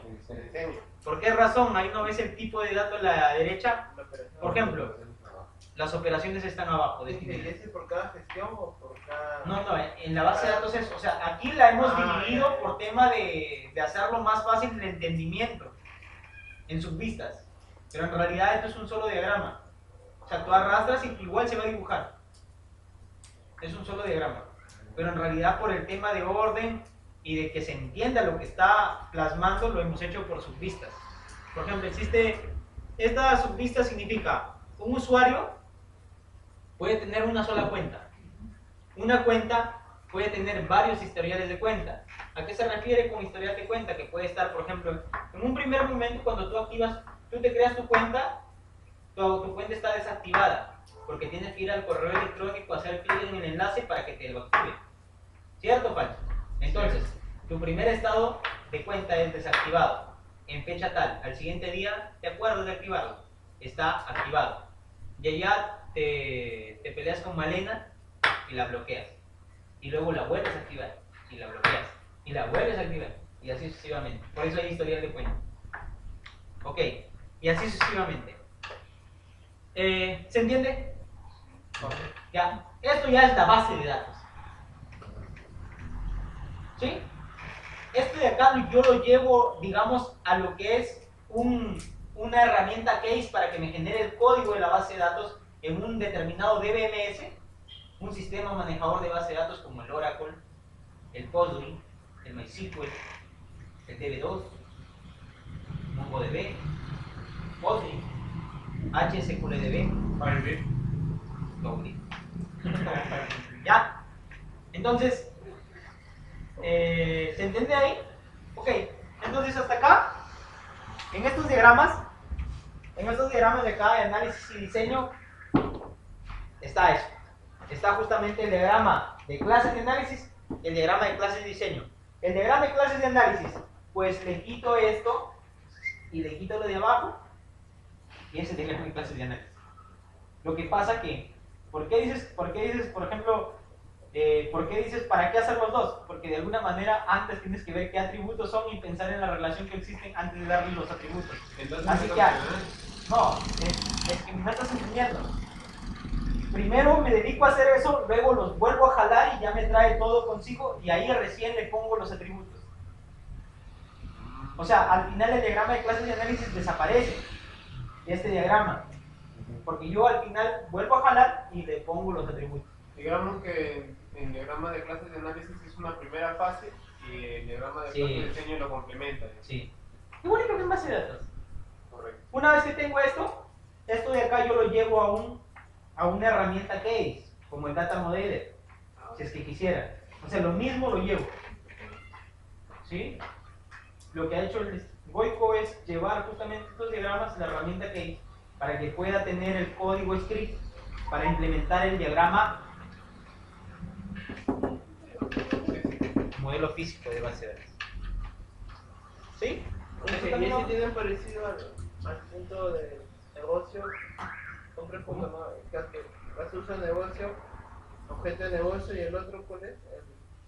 E: ¿Por qué razón? Ahí no ves el tipo de dato a la derecha. Por ejemplo, Las operaciones están abajo.
F: ¿Y ese por cada gestión o por cada...?
E: No, no, en la base de datos es, o sea, aquí la hemos dividido
F: ya.
E: por tema de hacerlo más fácil el entendimiento en subvistas. Pero en realidad esto es un solo diagrama. O sea, tú arrastras y igual se va a dibujar. Es un solo diagrama. Pero en realidad por el tema de orden y de que se entienda lo que está plasmando, lo hemos hecho por subvistas. Por ejemplo, esta subvista significa un usuario puede tener una sola cuenta. Una cuenta puede tener varios historiales de cuenta. ¿A qué se refiere con historial de cuenta? Que puede estar, por ejemplo, en un primer momento cuando tú te creas tu cuenta, tu cuenta está desactivada, porque tienes que ir al correo electrónico, hacer clic en el enlace para que te lo active. ¿Cierto o falso? Entonces, tu primer estado de cuenta es desactivado. En fecha tal, al siguiente día te acuerdas de activarlo. Está activado. Y allá te peleas con Malena y la bloqueas. Y luego la vuelves a activar y la bloqueas. Y la vuelves a activar. Y así sucesivamente. Por eso hay historial de cuenta. Ok. Y así sucesivamente. ¿Se entiende? Ya. Esto ya es la base de datos. ¿Sí? Esto de acá yo lo llevo, digamos, a lo que es una herramienta case para que me genere el código de la base de datos en un determinado DBMS, un sistema manejador de base de datos como el Oracle, el Postgre, el MySQL, el DB2, MongoDB, Postgre, HSQLDB, Postgre. ¿Ya? Entonces, ¿se entiende ahí? Ok, entonces hasta acá, en estos diagramas de acá de análisis y diseño, está eso. Está justamente el diagrama de clases de análisis y el diagrama de clases de diseño. El diagrama de clases de análisis, pues le quito esto y le quito lo de abajo y ese diagrama de clases de análisis. Lo que pasa que, ¿por qué dices, por ejemplo, ¿por qué dices para qué hacer los dos? Porque de alguna manera antes tienes que ver qué atributos son y pensar en la relación que existen antes de darle los atributos.
A: Entonces,
E: Así que, no, es que me estás entendiendo. Primero me dedico a hacer eso, luego los vuelvo a jalar y ya me trae todo consigo y ahí recién le pongo los atributos. O sea, al final el diagrama de clases de análisis desaparece de este diagrama. Porque yo al final vuelvo a jalar y le pongo los atributos.
A: digamos que el diagrama de clases de análisis es una primera fase y el diagrama de
E: Sí.
A: clases de diseño lo complementa.
E: Sí. Igual que en base de datos.
A: Correcto.
E: Una vez que tengo esto de acá yo lo llevo a una herramienta case, como el Data Modeler, si es que quisiera. O sea, lo mismo lo llevo. ¿Sí? Lo que ha hecho el Goico es llevar justamente estos diagramas a la herramienta case para que pueda tener el código script para implementar el diagrama modelo físico de base de datos. ¿Sí?
F: ¿Y ese tiene parecido al punto de negocio? Compra punto, ¿no? Caso uso de negocio, objeto de negocio y el otro, ¿cuál es?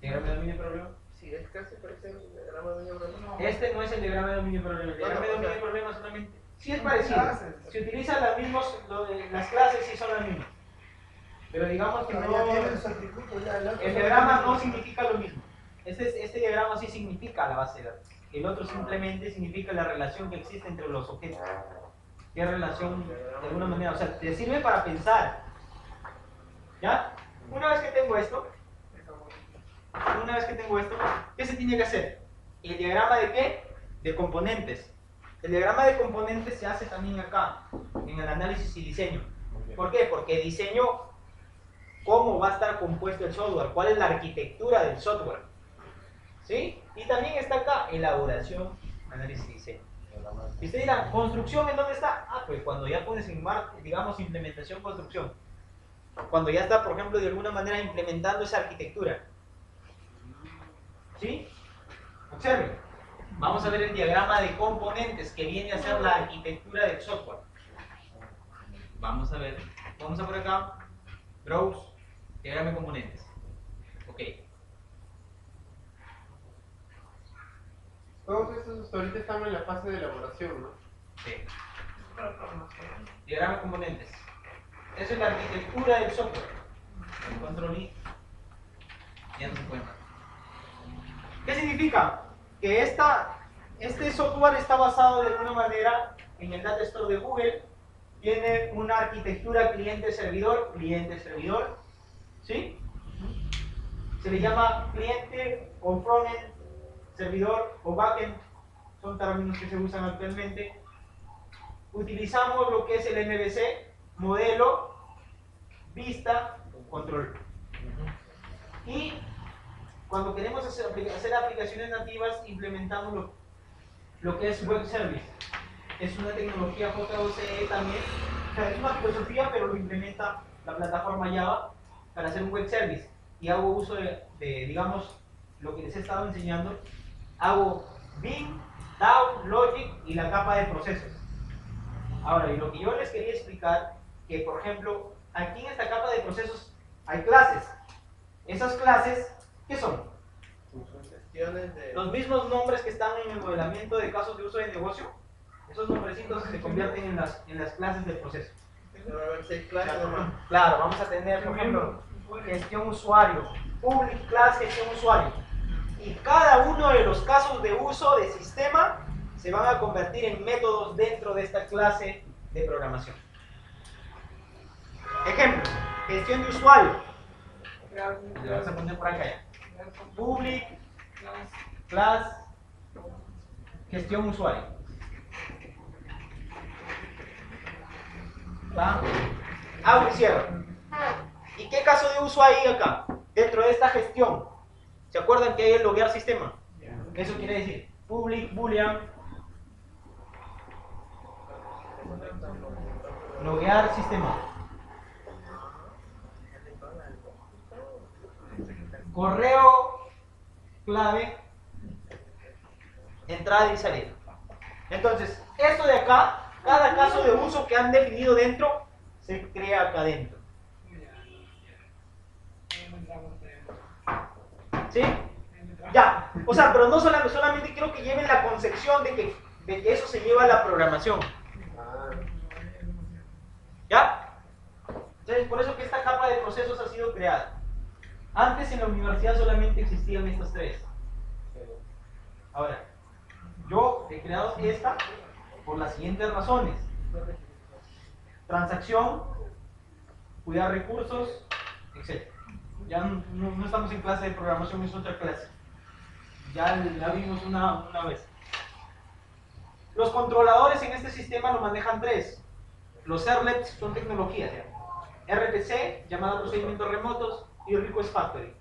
E: ¿Diagrama de dominio de problema?
F: Sí, es casi parece el diagrama de dominio problema.
E: Este no es el diagrama de dominio de problema. El diagrama de
F: Bueno,
E: dominio de problema solamente. Sí es
D: son
E: parecido.
D: clases.
E: Se utilizan las clases sí son las mismas. Pero digamos que
D: Pero
E: no.
D: ya tienen sus atributos, ya
E: El diagrama no significa lo mismo. Este diagrama sí significa la base de datos. El otro simplemente significa la relación que existe entre los objetos. ¿Qué relación de alguna manera? O sea, te sirve para pensar. ¿Ya? Una vez que tengo esto, ¿qué se tiene que hacer? ¿El diagrama de qué? De componentes. El diagrama de componentes se hace también acá, en el análisis y diseño. ¿Por qué? Porque diseño cómo va a estar compuesto el software, cuál es la arquitectura del software. ¿Sí? Y también está acá, elaboración, análisis y diseño. Y usted dirá, ¿construcción en dónde está? Ah, pues cuando ya pones en marcha, digamos, implementación, construcción. Cuando ya está, por ejemplo, de alguna manera implementando esa arquitectura. ¿Sí? Observen. Vamos a ver el diagrama de componentes que viene a ser la arquitectura del software. Vamos a ver. Vamos a por acá. Browse. Diagrama de componentes. Ok.
A: Todos estos ahorita están en la fase de elaboración, ¿no?
E: Sí. Diagrama de componentes. Esa es la arquitectura del software. Control I. Ya no se cuenta. ¿Qué significa? Que este software está basado de alguna manera en el Data Store de Google. Tiene una arquitectura cliente-servidor, ¿sí? Se le llama cliente o frontend, servidor o backend, son términos que se usan actualmente. Utilizamos lo que es el MVC, modelo, vista, control. Y cuando queremos hacer aplicaciones nativas, implementamos lo que es web service. Es una tecnología JOCE también, o sea, es una filosofía, pero lo implementa la plataforma Java para hacer un web service. Y hago uso de, digamos, lo que les he estado enseñando. Hago bin, down, logic y la capa de procesos. Ahora, y lo que yo les quería explicar, que por ejemplo, aquí en esta capa de procesos hay clases. Esas clases, ¿qué son?
F: Gestiones de...
E: Los mismos nombres que están en el modelamiento de casos de uso de negocio, esos nombrecitos se convierten en las clases del proceso.
F: Pero va a haber 6 clases nomás.
E: Claro, vamos a tener, por ejemplo, gestión usuario, public class gestión usuario. Y cada uno de los casos de uso de sistema se van a convertir en métodos dentro de esta clase de programación. Ejemplo, gestión de usuario. Le vamos a poner por acá ya. Public class gestión usuario. ¿Va? Abro y cierro. ¿Y qué caso de uso hay acá? Dentro de esta gestión. ¿Se acuerdan que hay el loguear sistema? Eso quiere decir public boolean loguear sistema. Correo clave entrada y salida. Entonces, esto de acá, cada caso de uso que han definido dentro, se crea acá dentro. ¿Sí? Ya. O sea, pero no solamente quiero que lleven la concepción de que eso se lleva a la programación. ¿Ya? Entonces, por eso que esta capa de procesos ha sido creada. Antes en la universidad solamente existían estas tres. Ahora, yo he creado esta por las siguientes razones. Transacción, cuidar recursos, etc. Ya no estamos en clase de programación, es otra clase. Ya la vimos una vez. Los controladores en este sistema lo manejan tres. Los servlets son tecnologías. RPC, llamada procedimientos remotos, y Request Factory.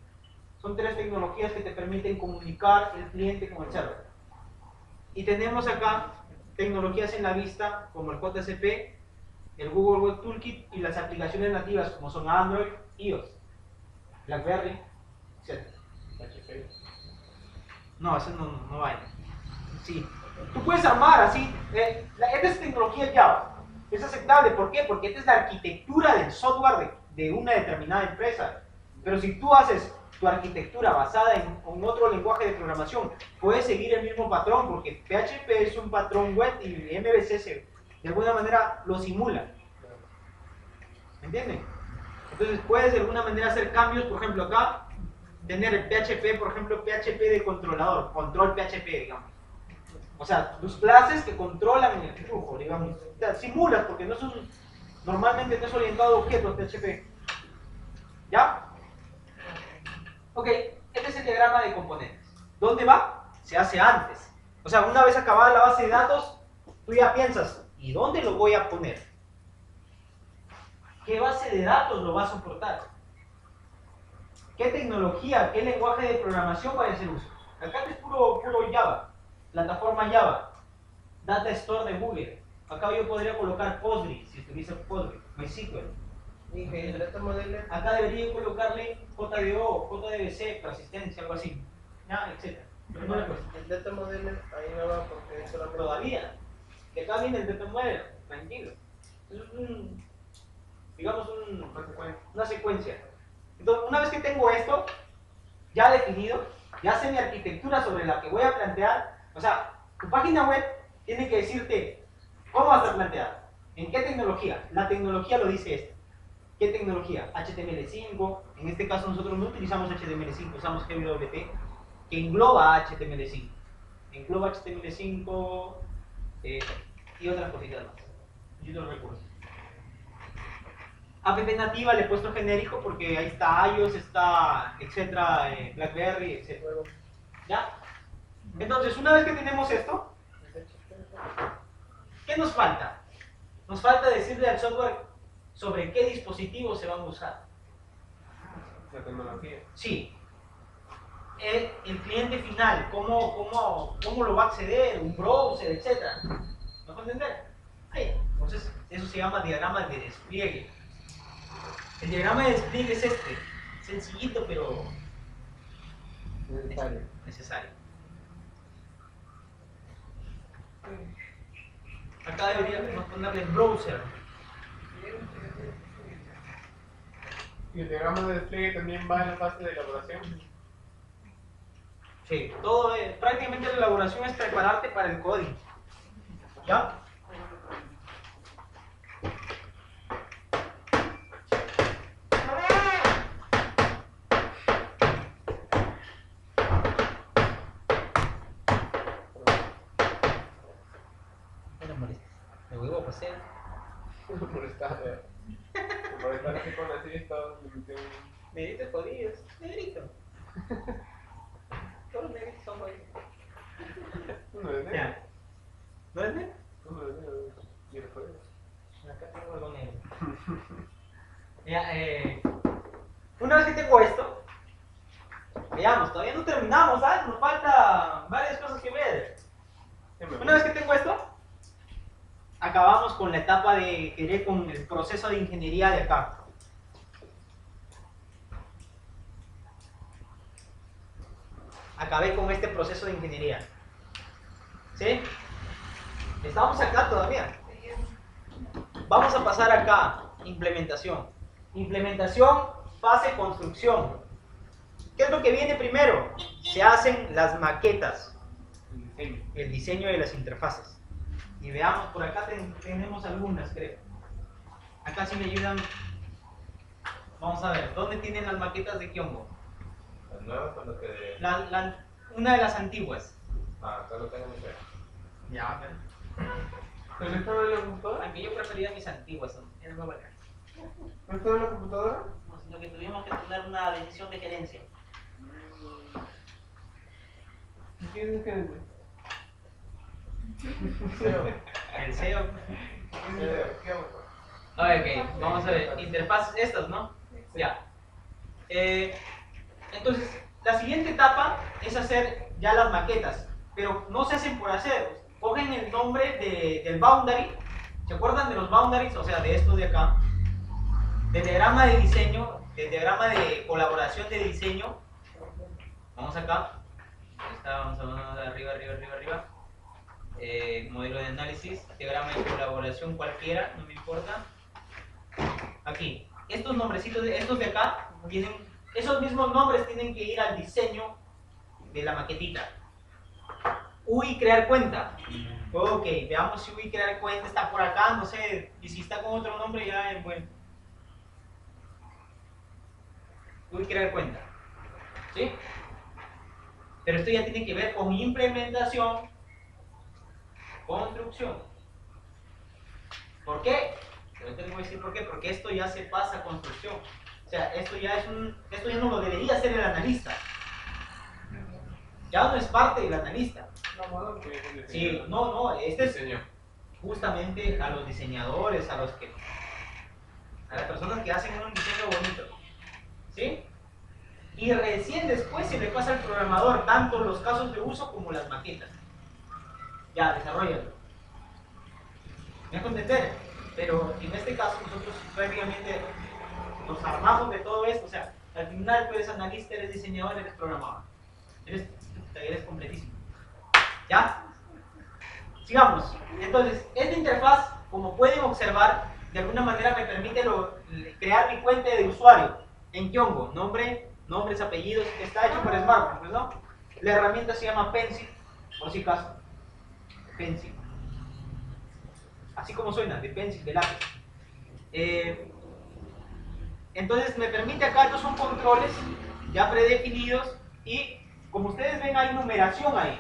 E: Son tres tecnologías que te permiten comunicar el cliente con el server. Y tenemos acá tecnologías en la vista como el JCP, el Google Web Toolkit y las aplicaciones nativas como son Android, iOS, BlackBerry, etc. No, eso no vale. Sí. Tú puedes armar así. Esta es tecnología Java. Es aceptable. ¿Por qué? Porque esta es la arquitectura del software de una determinada empresa. Pero si tú haces tu arquitectura basada en otro lenguaje de programación, puedes seguir el mismo patrón, porque PHP es un patrón web y MVC de alguna manera lo simula. ¿Me entienden? Entonces puedes de alguna manera hacer cambios, por ejemplo acá, tener el PHP, por ejemplo, PHP de controlador, control PHP, digamos. O sea, tus clases que controlan el flujo, digamos. O sea, simulas, porque normalmente no es orientado a objetos PHP. ¿Ya? Ok, este es el diagrama de componentes. ¿Dónde va? Se hace antes. O sea, una vez acabada la base de datos, tú ya piensas, ¿y dónde lo voy a poner? ¿Qué base de datos lo va a soportar? ¿Qué tecnología, qué lenguaje de programación va a hacer uso? Acá es puro Java, plataforma Java, Data Store de Google. Acá yo podría colocar Postgres, si tuviese Postgres, MySQL.
F: Y el data model,
E: Acá debería colocarle JDO, JDBC, persistencia, algo así, ¿ya? Etc. Pero no le cuesta.
F: el data model ahí no va porque es solamente...
E: Todavía. De acá viene el data model, tranquilo. Es digamos una secuencia. Entonces, una vez que tengo esto ya definido, ya sé mi arquitectura sobre la que voy a plantear. O sea, tu página web tiene que decirte cómo va a estar planteada, en qué tecnología. La tecnología lo dice esto. ¿Qué tecnología? HTML5. En este caso nosotros no utilizamos HTML5, usamos GWT, que engloba HTML5. Engloba HTML5 y otras cositas más. Y otros recursos. App nativa le he puesto genérico porque ahí está iOS, está etcétera, BlackBerry, etcétera. ¿Ya? Entonces, una vez que tenemos esto, ¿qué nos falta? Nos falta decirle al software sobre qué dispositivos se van a usar.
A: La tecnología.
E: Sí. El cliente final, cómo lo va a acceder, un browser, etcétera. ¿Me puede entender? Ahí. Entonces, eso se llama diagrama de despliegue. El diagrama de despliegue es este. Sencillito, pero necesario. Acá deberíamos ponerle browser.
A: ¿Y el diagrama de despliegue también va en la fase de elaboración?
E: Sí, todo prácticamente la elaboración es prepararte para el código. ¿Ya? No me molestes, me vuelvo a pasar.
A: Por estar así con así estado
E: Negrito jodidos, negrito. Todos los negritos son jodidos.
A: uno de negro.
E: Ya. ¿No es negro?
A: Uno de negro. Y el juego.
E: Acá tengo algo negro. Ya, una vez que tengo esto, veamos, todavía no terminamos, ¿sabes? Nos falta varias cosas que ver. Una vez que tengo esto, acabamos con la etapa de querer con el proceso de ingeniería de acá. Acabé con este proceso de ingeniería. ¿Sí? Estamos acá todavía. Vamos a pasar acá, implementación. Implementación, fase construcción. ¿Qué es lo que viene primero? Se hacen las maquetas, el diseño de las interfaces. Y veamos, por acá tenemos algunas, creo. Acá sí me ayudan. Vamos a ver, ¿dónde tienen las maquetas de Kyongo?
G: Las nuevas con las que...
E: Una de las antiguas.
G: acá lo tengo muy feo.
E: Ya,
A: ¿Pero estaba en la computadora?
E: aunque yo prefería mis antiguas, era más bacán.
A: ¿No estaba en la computadora?
E: No, sino que tuvimos que tener una decisión de gerencia.
A: ¿Quién es gerente?
E: El CEO.
A: ¿Qué hago?
E: Ok, vamos a ver. Interfaces estas, ¿no? Ya. Entonces, la siguiente etapa es hacer ya las maquetas. Pero no se hacen por hacer. Cogen el nombre del boundary. ¿Se acuerdan de los boundaries? O sea, de estos de acá. Del diagrama de diseño, del diagrama de colaboración de diseño. Vamos acá. Ahí está, vamos a arriba. Modelo de análisis, diagrama de colaboración cualquiera, no me importa. Aquí, estos nombrecitos, estos de acá, esos mismos nombres tienen que ir al diseño de la maquetita. UI crear cuenta. Ok, veamos si UI crear cuenta está por acá, no sé, y si está con otro nombre ya, bueno. UI crear cuenta. ¿Sí? Pero esto ya tiene que ver con implementación, construcción. ¿Por qué? Ahorita les voy a decir por qué. Porque esto ya se pasa a construcción. O sea, esto ya no lo debería hacer el analista. Ya no es parte del analista. Sí, no, este es justamente a los diseñadores, a las personas que hacen un diseño bonito. ¿Sí? Y recién después se le pasa al programador tanto los casos de uso como las maquetas. Ya, desarrollalo. ¿Me hago entender? Pero en este caso nosotros prácticamente nos armamos de todo esto. O sea, al final tú eres analista, eres diseñador, eres programador. Eres completísimo. ¿Ya? Sigamos. Entonces, esta interfaz, como pueden observar, de alguna manera me permite crear mi cuenta de usuario en Kyongo. Nombres, apellidos, que está hecho para smartphone, pues, ¿no? La herramienta se llama Pencil, por si acaso. Pencil. Así como suena, de pencil, de lápiz. Entonces me permite acá, estos son controles ya predefinidos y como ustedes ven hay numeración ahí.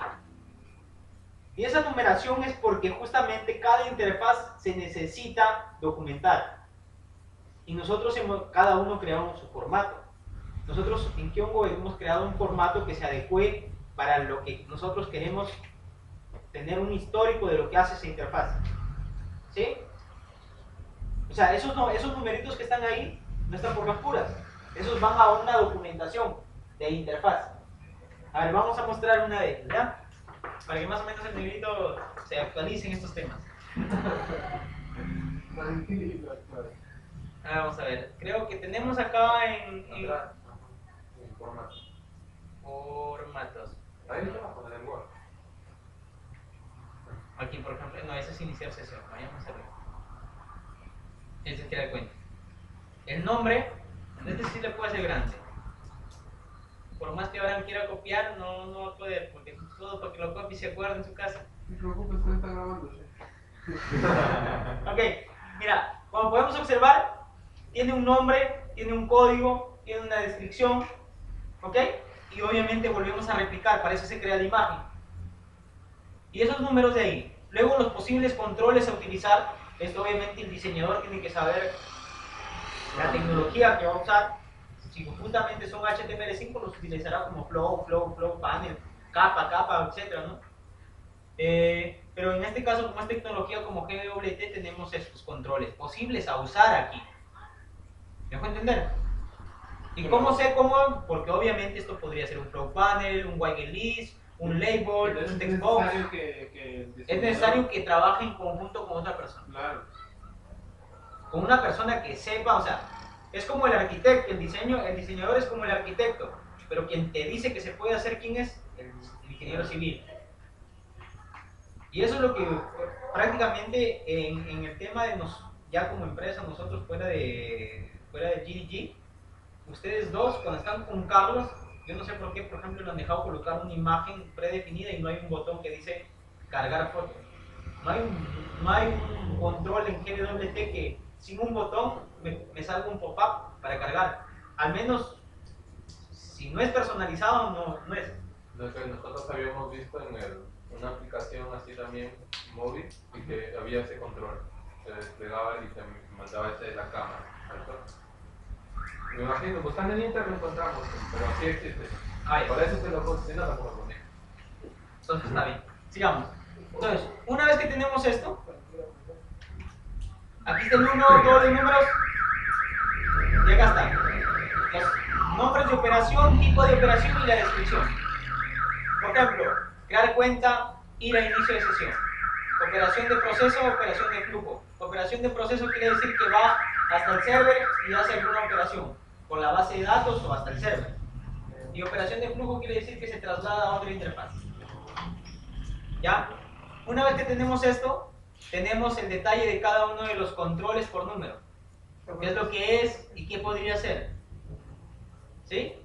E: Y esa numeración es porque justamente cada interfaz se necesita documentar. Y nosotros cada uno creamos su formato. Nosotros en Kiongo hemos creado un formato que se adecue para lo que nosotros queremos tener un histórico de lo que hace esa interfaz. ¿Sí? O sea, esos numeritos que están ahí no están por las puras. Esos van a una documentación de interfaz. A ver, vamos a mostrar una de ellas, ¿ya? Para que más o menos el negrito se actualice en estos temas.
A: Tranquilo,
E: Vamos a ver, creo que tenemos acá en
G: Atrás. En formato.
E: formatos.
G: Ahí lo vas a poner en Word.
E: Aquí, por ejemplo, no, ese es iniciar sesión. Vayamos a ver. Ese es crear cuenta. El nombre, este sí le puede hacer grande. Por más que Abraham quiera copiar, no va a poder, porque todo para que lo copie y se acuerde en su casa.
A: No te preocupes, esto está grabándose.
E: Ok, mira, como podemos observar, tiene un nombre, tiene un código, tiene una descripción, ¿ok? Y obviamente volvemos a replicar, para eso se crea la imagen. Y esos números de ahí. Luego los posibles controles a utilizar, esto obviamente el diseñador tiene que saber la tecnología que va a usar. Si justamente son HTML5, los utilizará como flow, panel, capa, etc., ¿no? Pero en este caso, como es tecnología como GWT, tenemos estos controles posibles a usar aquí. ¿Me dejo entender? ¿Y cómo sé cómo? Porque obviamente esto podría ser un flow panel, un white list, un label, un text box. Es necesario que trabaje en conjunto con otra persona.
A: Claro.
E: Con una persona que sepa, o sea, es como el arquitecto, el diseñador es como el arquitecto, pero quien te dice que se puede hacer, ¿quién es? El ingeniero civil. Y eso es lo que prácticamente en el tema de ya como empresa, nosotros fuera de GDG, ustedes dos, cuando están con Carlos, yo no sé por qué, por ejemplo, le han dejado colocar una imagen predefinida y no hay un botón que dice cargar foto. No hay un control en GWT que sin un botón me salga un pop-up para cargar. Al menos, si no es personalizado, no es.
G: Lo que nosotros habíamos visto en una aplicación así también móvil y que había ese control. Se desplegaba y se mandaba ese de la cámara. ¿Cierto? Me imagino, buscando en internet lo encontramos, pero así existe.
E: Ah,
G: Por eso se lo posiciona la ponía.
E: entonces está bien. Sigamos. Entonces, una vez que tenemos esto, aquí está el 1, todos los números, y acá están los nombres de operación, tipo de operación y la descripción. Por ejemplo, crear cuenta, ir a inicio de sesión. Operación de proceso, operación de flujo. Operación de proceso quiere decir que va hasta el server y hace alguna operación con la base de datos o hasta el server. Y operación de flujo quiere decir que se traslada a otra interfaz. ¿Ya? Una vez que tenemos esto, tenemos el detalle de cada uno de los controles por número. ¿Qué es lo que es y qué podría ser? ¿Sí?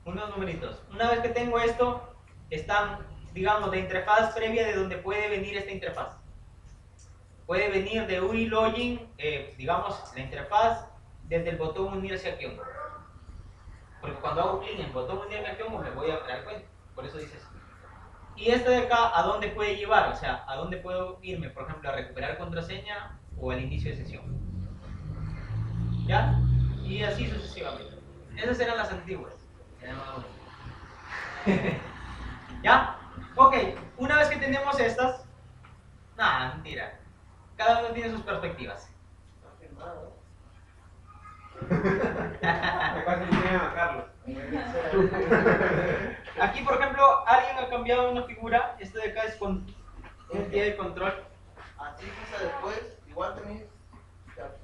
E: Unos numeritos. Una vez que tengo esto, están, digamos, la interfaz previa de donde puede venir esta interfaz. Puede venir de UI Login, digamos, la interfaz desde el botón unirse a Kiongo. Porque cuando hago clic en el botón unirme a Kiongo me voy a crear cuenta. Por eso dice eso. Y esta de acá, ¿a dónde puede llevar? O sea, ¿a dónde puedo irme? Por ejemplo, a recuperar contraseña o al inicio de sesión. ¿Ya? Y así sucesivamente. Esas eran las antiguas. ¿Ya? Ok, una vez que tenemos estas, nada, mentira. Cada uno tiene sus perspectivas.
A: Acá se le a Carlos.
E: Aquí, por ejemplo, alguien ha cambiado una figura. Esto de acá es con entidad de control.
F: Así pasa después, igual también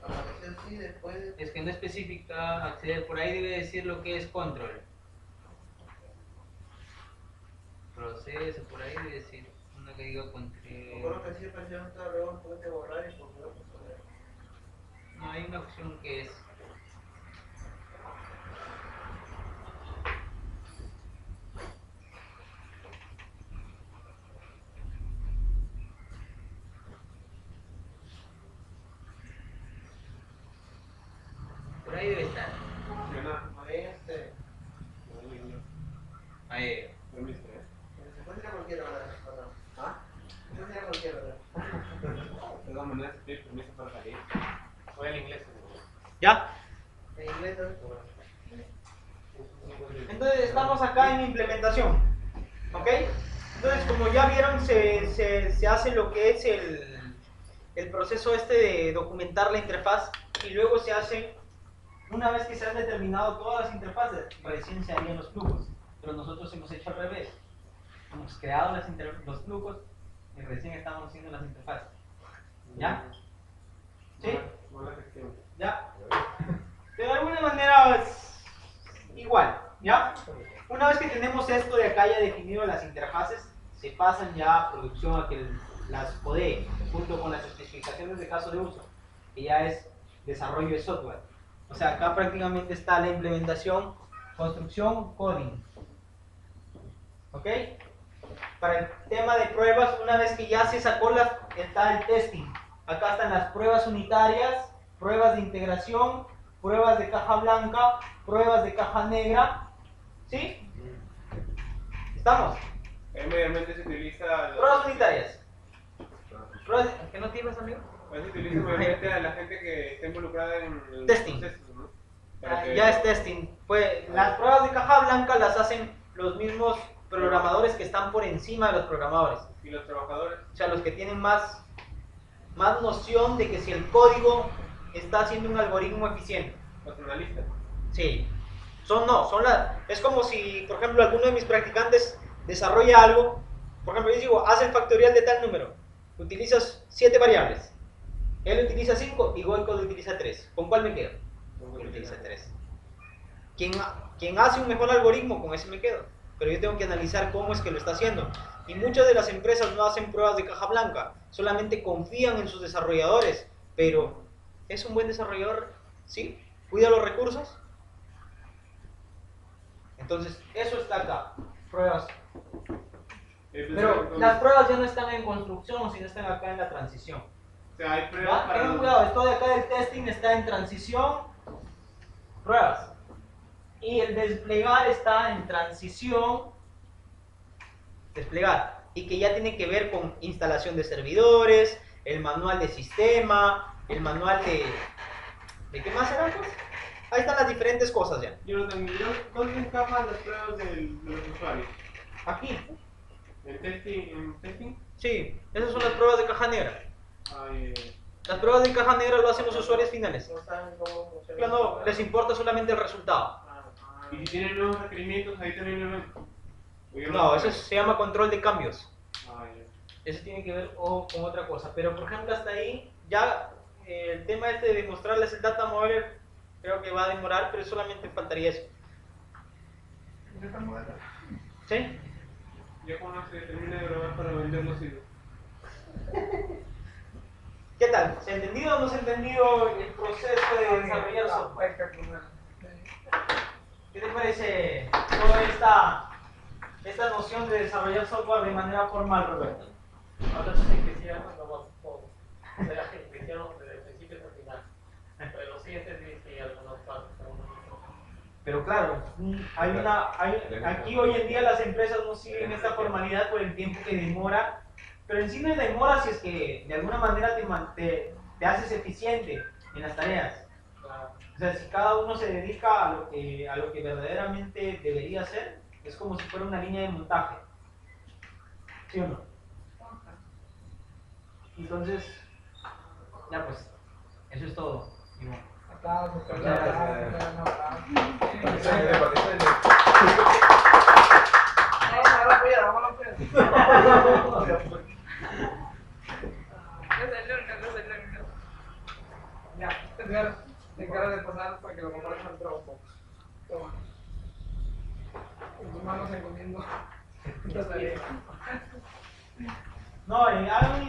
F: apareció así después.
E: Es que no especifica acceder. Por ahí debe decir lo que es control. Proceso, por ahí debe decir una que diga control.
F: Recuerdo que sí apareció un luego puede borrar y volver a poner.
E: No, hay una opción que es
A: Permiso, ¿eh?
F: Se puede ir a cualquier hora, ¿o no?
A: ¿Ah?
F: Se puede ir a cualquier hora.
A: De todas maneras, estoy permiso para salir.
C: Voy al inglés.
E: ¿Ya?
F: En inglés, ¿no?
E: Entonces estamos acá en implementación. ¿Ok? Entonces, como ya vieron, se hace lo que es el proceso este de documentar la interfaz y luego se hace, una vez que se han determinado todas las interfaces, recién se harían los flujos. Pero nosotros hemos hecho al revés. Hemos creado los flujos y recién estamos haciendo las interfaces. ¿Ya? ¿Sí?
A: Buena gestión.
E: ¿Ya? De alguna manera es igual, ¿ya? Una vez que tenemos esto de acá ya definido las interfaces, se pasan ya a producción a que las codee junto con las especificaciones de caso de uso, que ya es desarrollo de software. O sea, acá prácticamente está la implementación, construcción, coding. ¿Ok? Para el tema de pruebas, una vez que ya se sacó está el testing. Acá están las pruebas unitarias, pruebas de integración, pruebas de caja blanca, pruebas de caja negra. ¿Sí? ¿Estamos?
A: Mayormente se utiliza.
E: Pruebas unitarias. Pruebas ¿qué no tienes, amigo?
A: Se utiliza mayormente a la gente que está involucrada en el
E: Testing.
A: proceso, ¿no? Para que-
E: Ya es testing. Pues las pruebas de caja blanca las hacen los mismos programadores que están por encima de los programadores.
A: Y los trabajadores.
E: O sea, los que tienen más noción de que si el código está haciendo un algoritmo eficiente.
A: Los analistas.
E: Sí. Es como si, por ejemplo, alguno de mis practicantes desarrolla algo. Por ejemplo, yo digo, haz el factorial de tal número. Utilizas 7 variables. Él utiliza 5 y Goico utiliza 3. ¿Con cuál me quedo? Él utiliza 3. Quien hace un mejor algoritmo, con ese me quedo. Pero yo tengo que analizar cómo es que lo está haciendo. Y muchas de las empresas no hacen pruebas de caja blanca, solamente confían en sus desarrolladores. Pero, ¿es un buen desarrollador? ¿Sí? ¿Cuida los recursos? Entonces, eso está acá. Pruebas. Pero las pruebas ya no están en construcción, sino están acá en la transición.
A: O sea, hay pruebas
E: ¿Ya?
A: para
E: Tengan
A: los-
E: cuidado, esto de acá del testing está en transición, pruebas. Y el desplegar está en transición, desplegar. Y que ya tiene que ver con instalación de servidores, el manual de sistema, el manual ¿de qué más era? Pues? Ahí están las diferentes cosas ya.
A: Jonathan, ¿dónde encajan las pruebas de los usuarios?
E: Aquí,
A: ¿En testing? ¿En testing?
E: sí, esas son las pruebas de caja negra.
A: Ay,
E: Las pruebas de caja negra lo hacen los usuarios finales.
F: No saben cómo funciona.
E: Claro, les importa solamente el resultado.
A: y si tienen nuevos requerimientos, ahí también lo ven. O yo
E: No,
A: lo
E: eso
A: sé.
E: se llama control de cambios.
A: Ay,
E: Eso tiene que ver con otra cosa. Pero por ejemplo, hasta ahí, ya el tema este de mostrarles el data modeler, creo que va a demorar, pero solamente faltaría eso. ¿Sí?
A: ya cuando se termine de grabar para vender los hilos.
E: ¿Qué tal? ¿Se ha entendido o no se ha entendido el proceso de desarrollar software? ¿Qué te parece toda esta noción de desarrollar software de manera formal, Roberto?
C: Ahora sí que sí, no más todo. O sea, que hicieron desde el principio hasta el final. Pero sí entendí que algunas partes.
E: Pero claro, aquí hoy en día las empresas no siguen esta formalidad por el tiempo que demora, pero en sí no es demora si es que de alguna manera te haces eficiente en las tareas.
C: Claro.
E: O sea, si cada uno se dedica a lo que verdaderamente debería hacer, es como si fuera una línea de montaje. ¿Sí o no? Entonces, ya pues, eso es todo. Iván.
D: Ya, te cara de pasar para que lo compares al Dropbox. Toma. Con tus manos encomiendo.
E: No, hagan un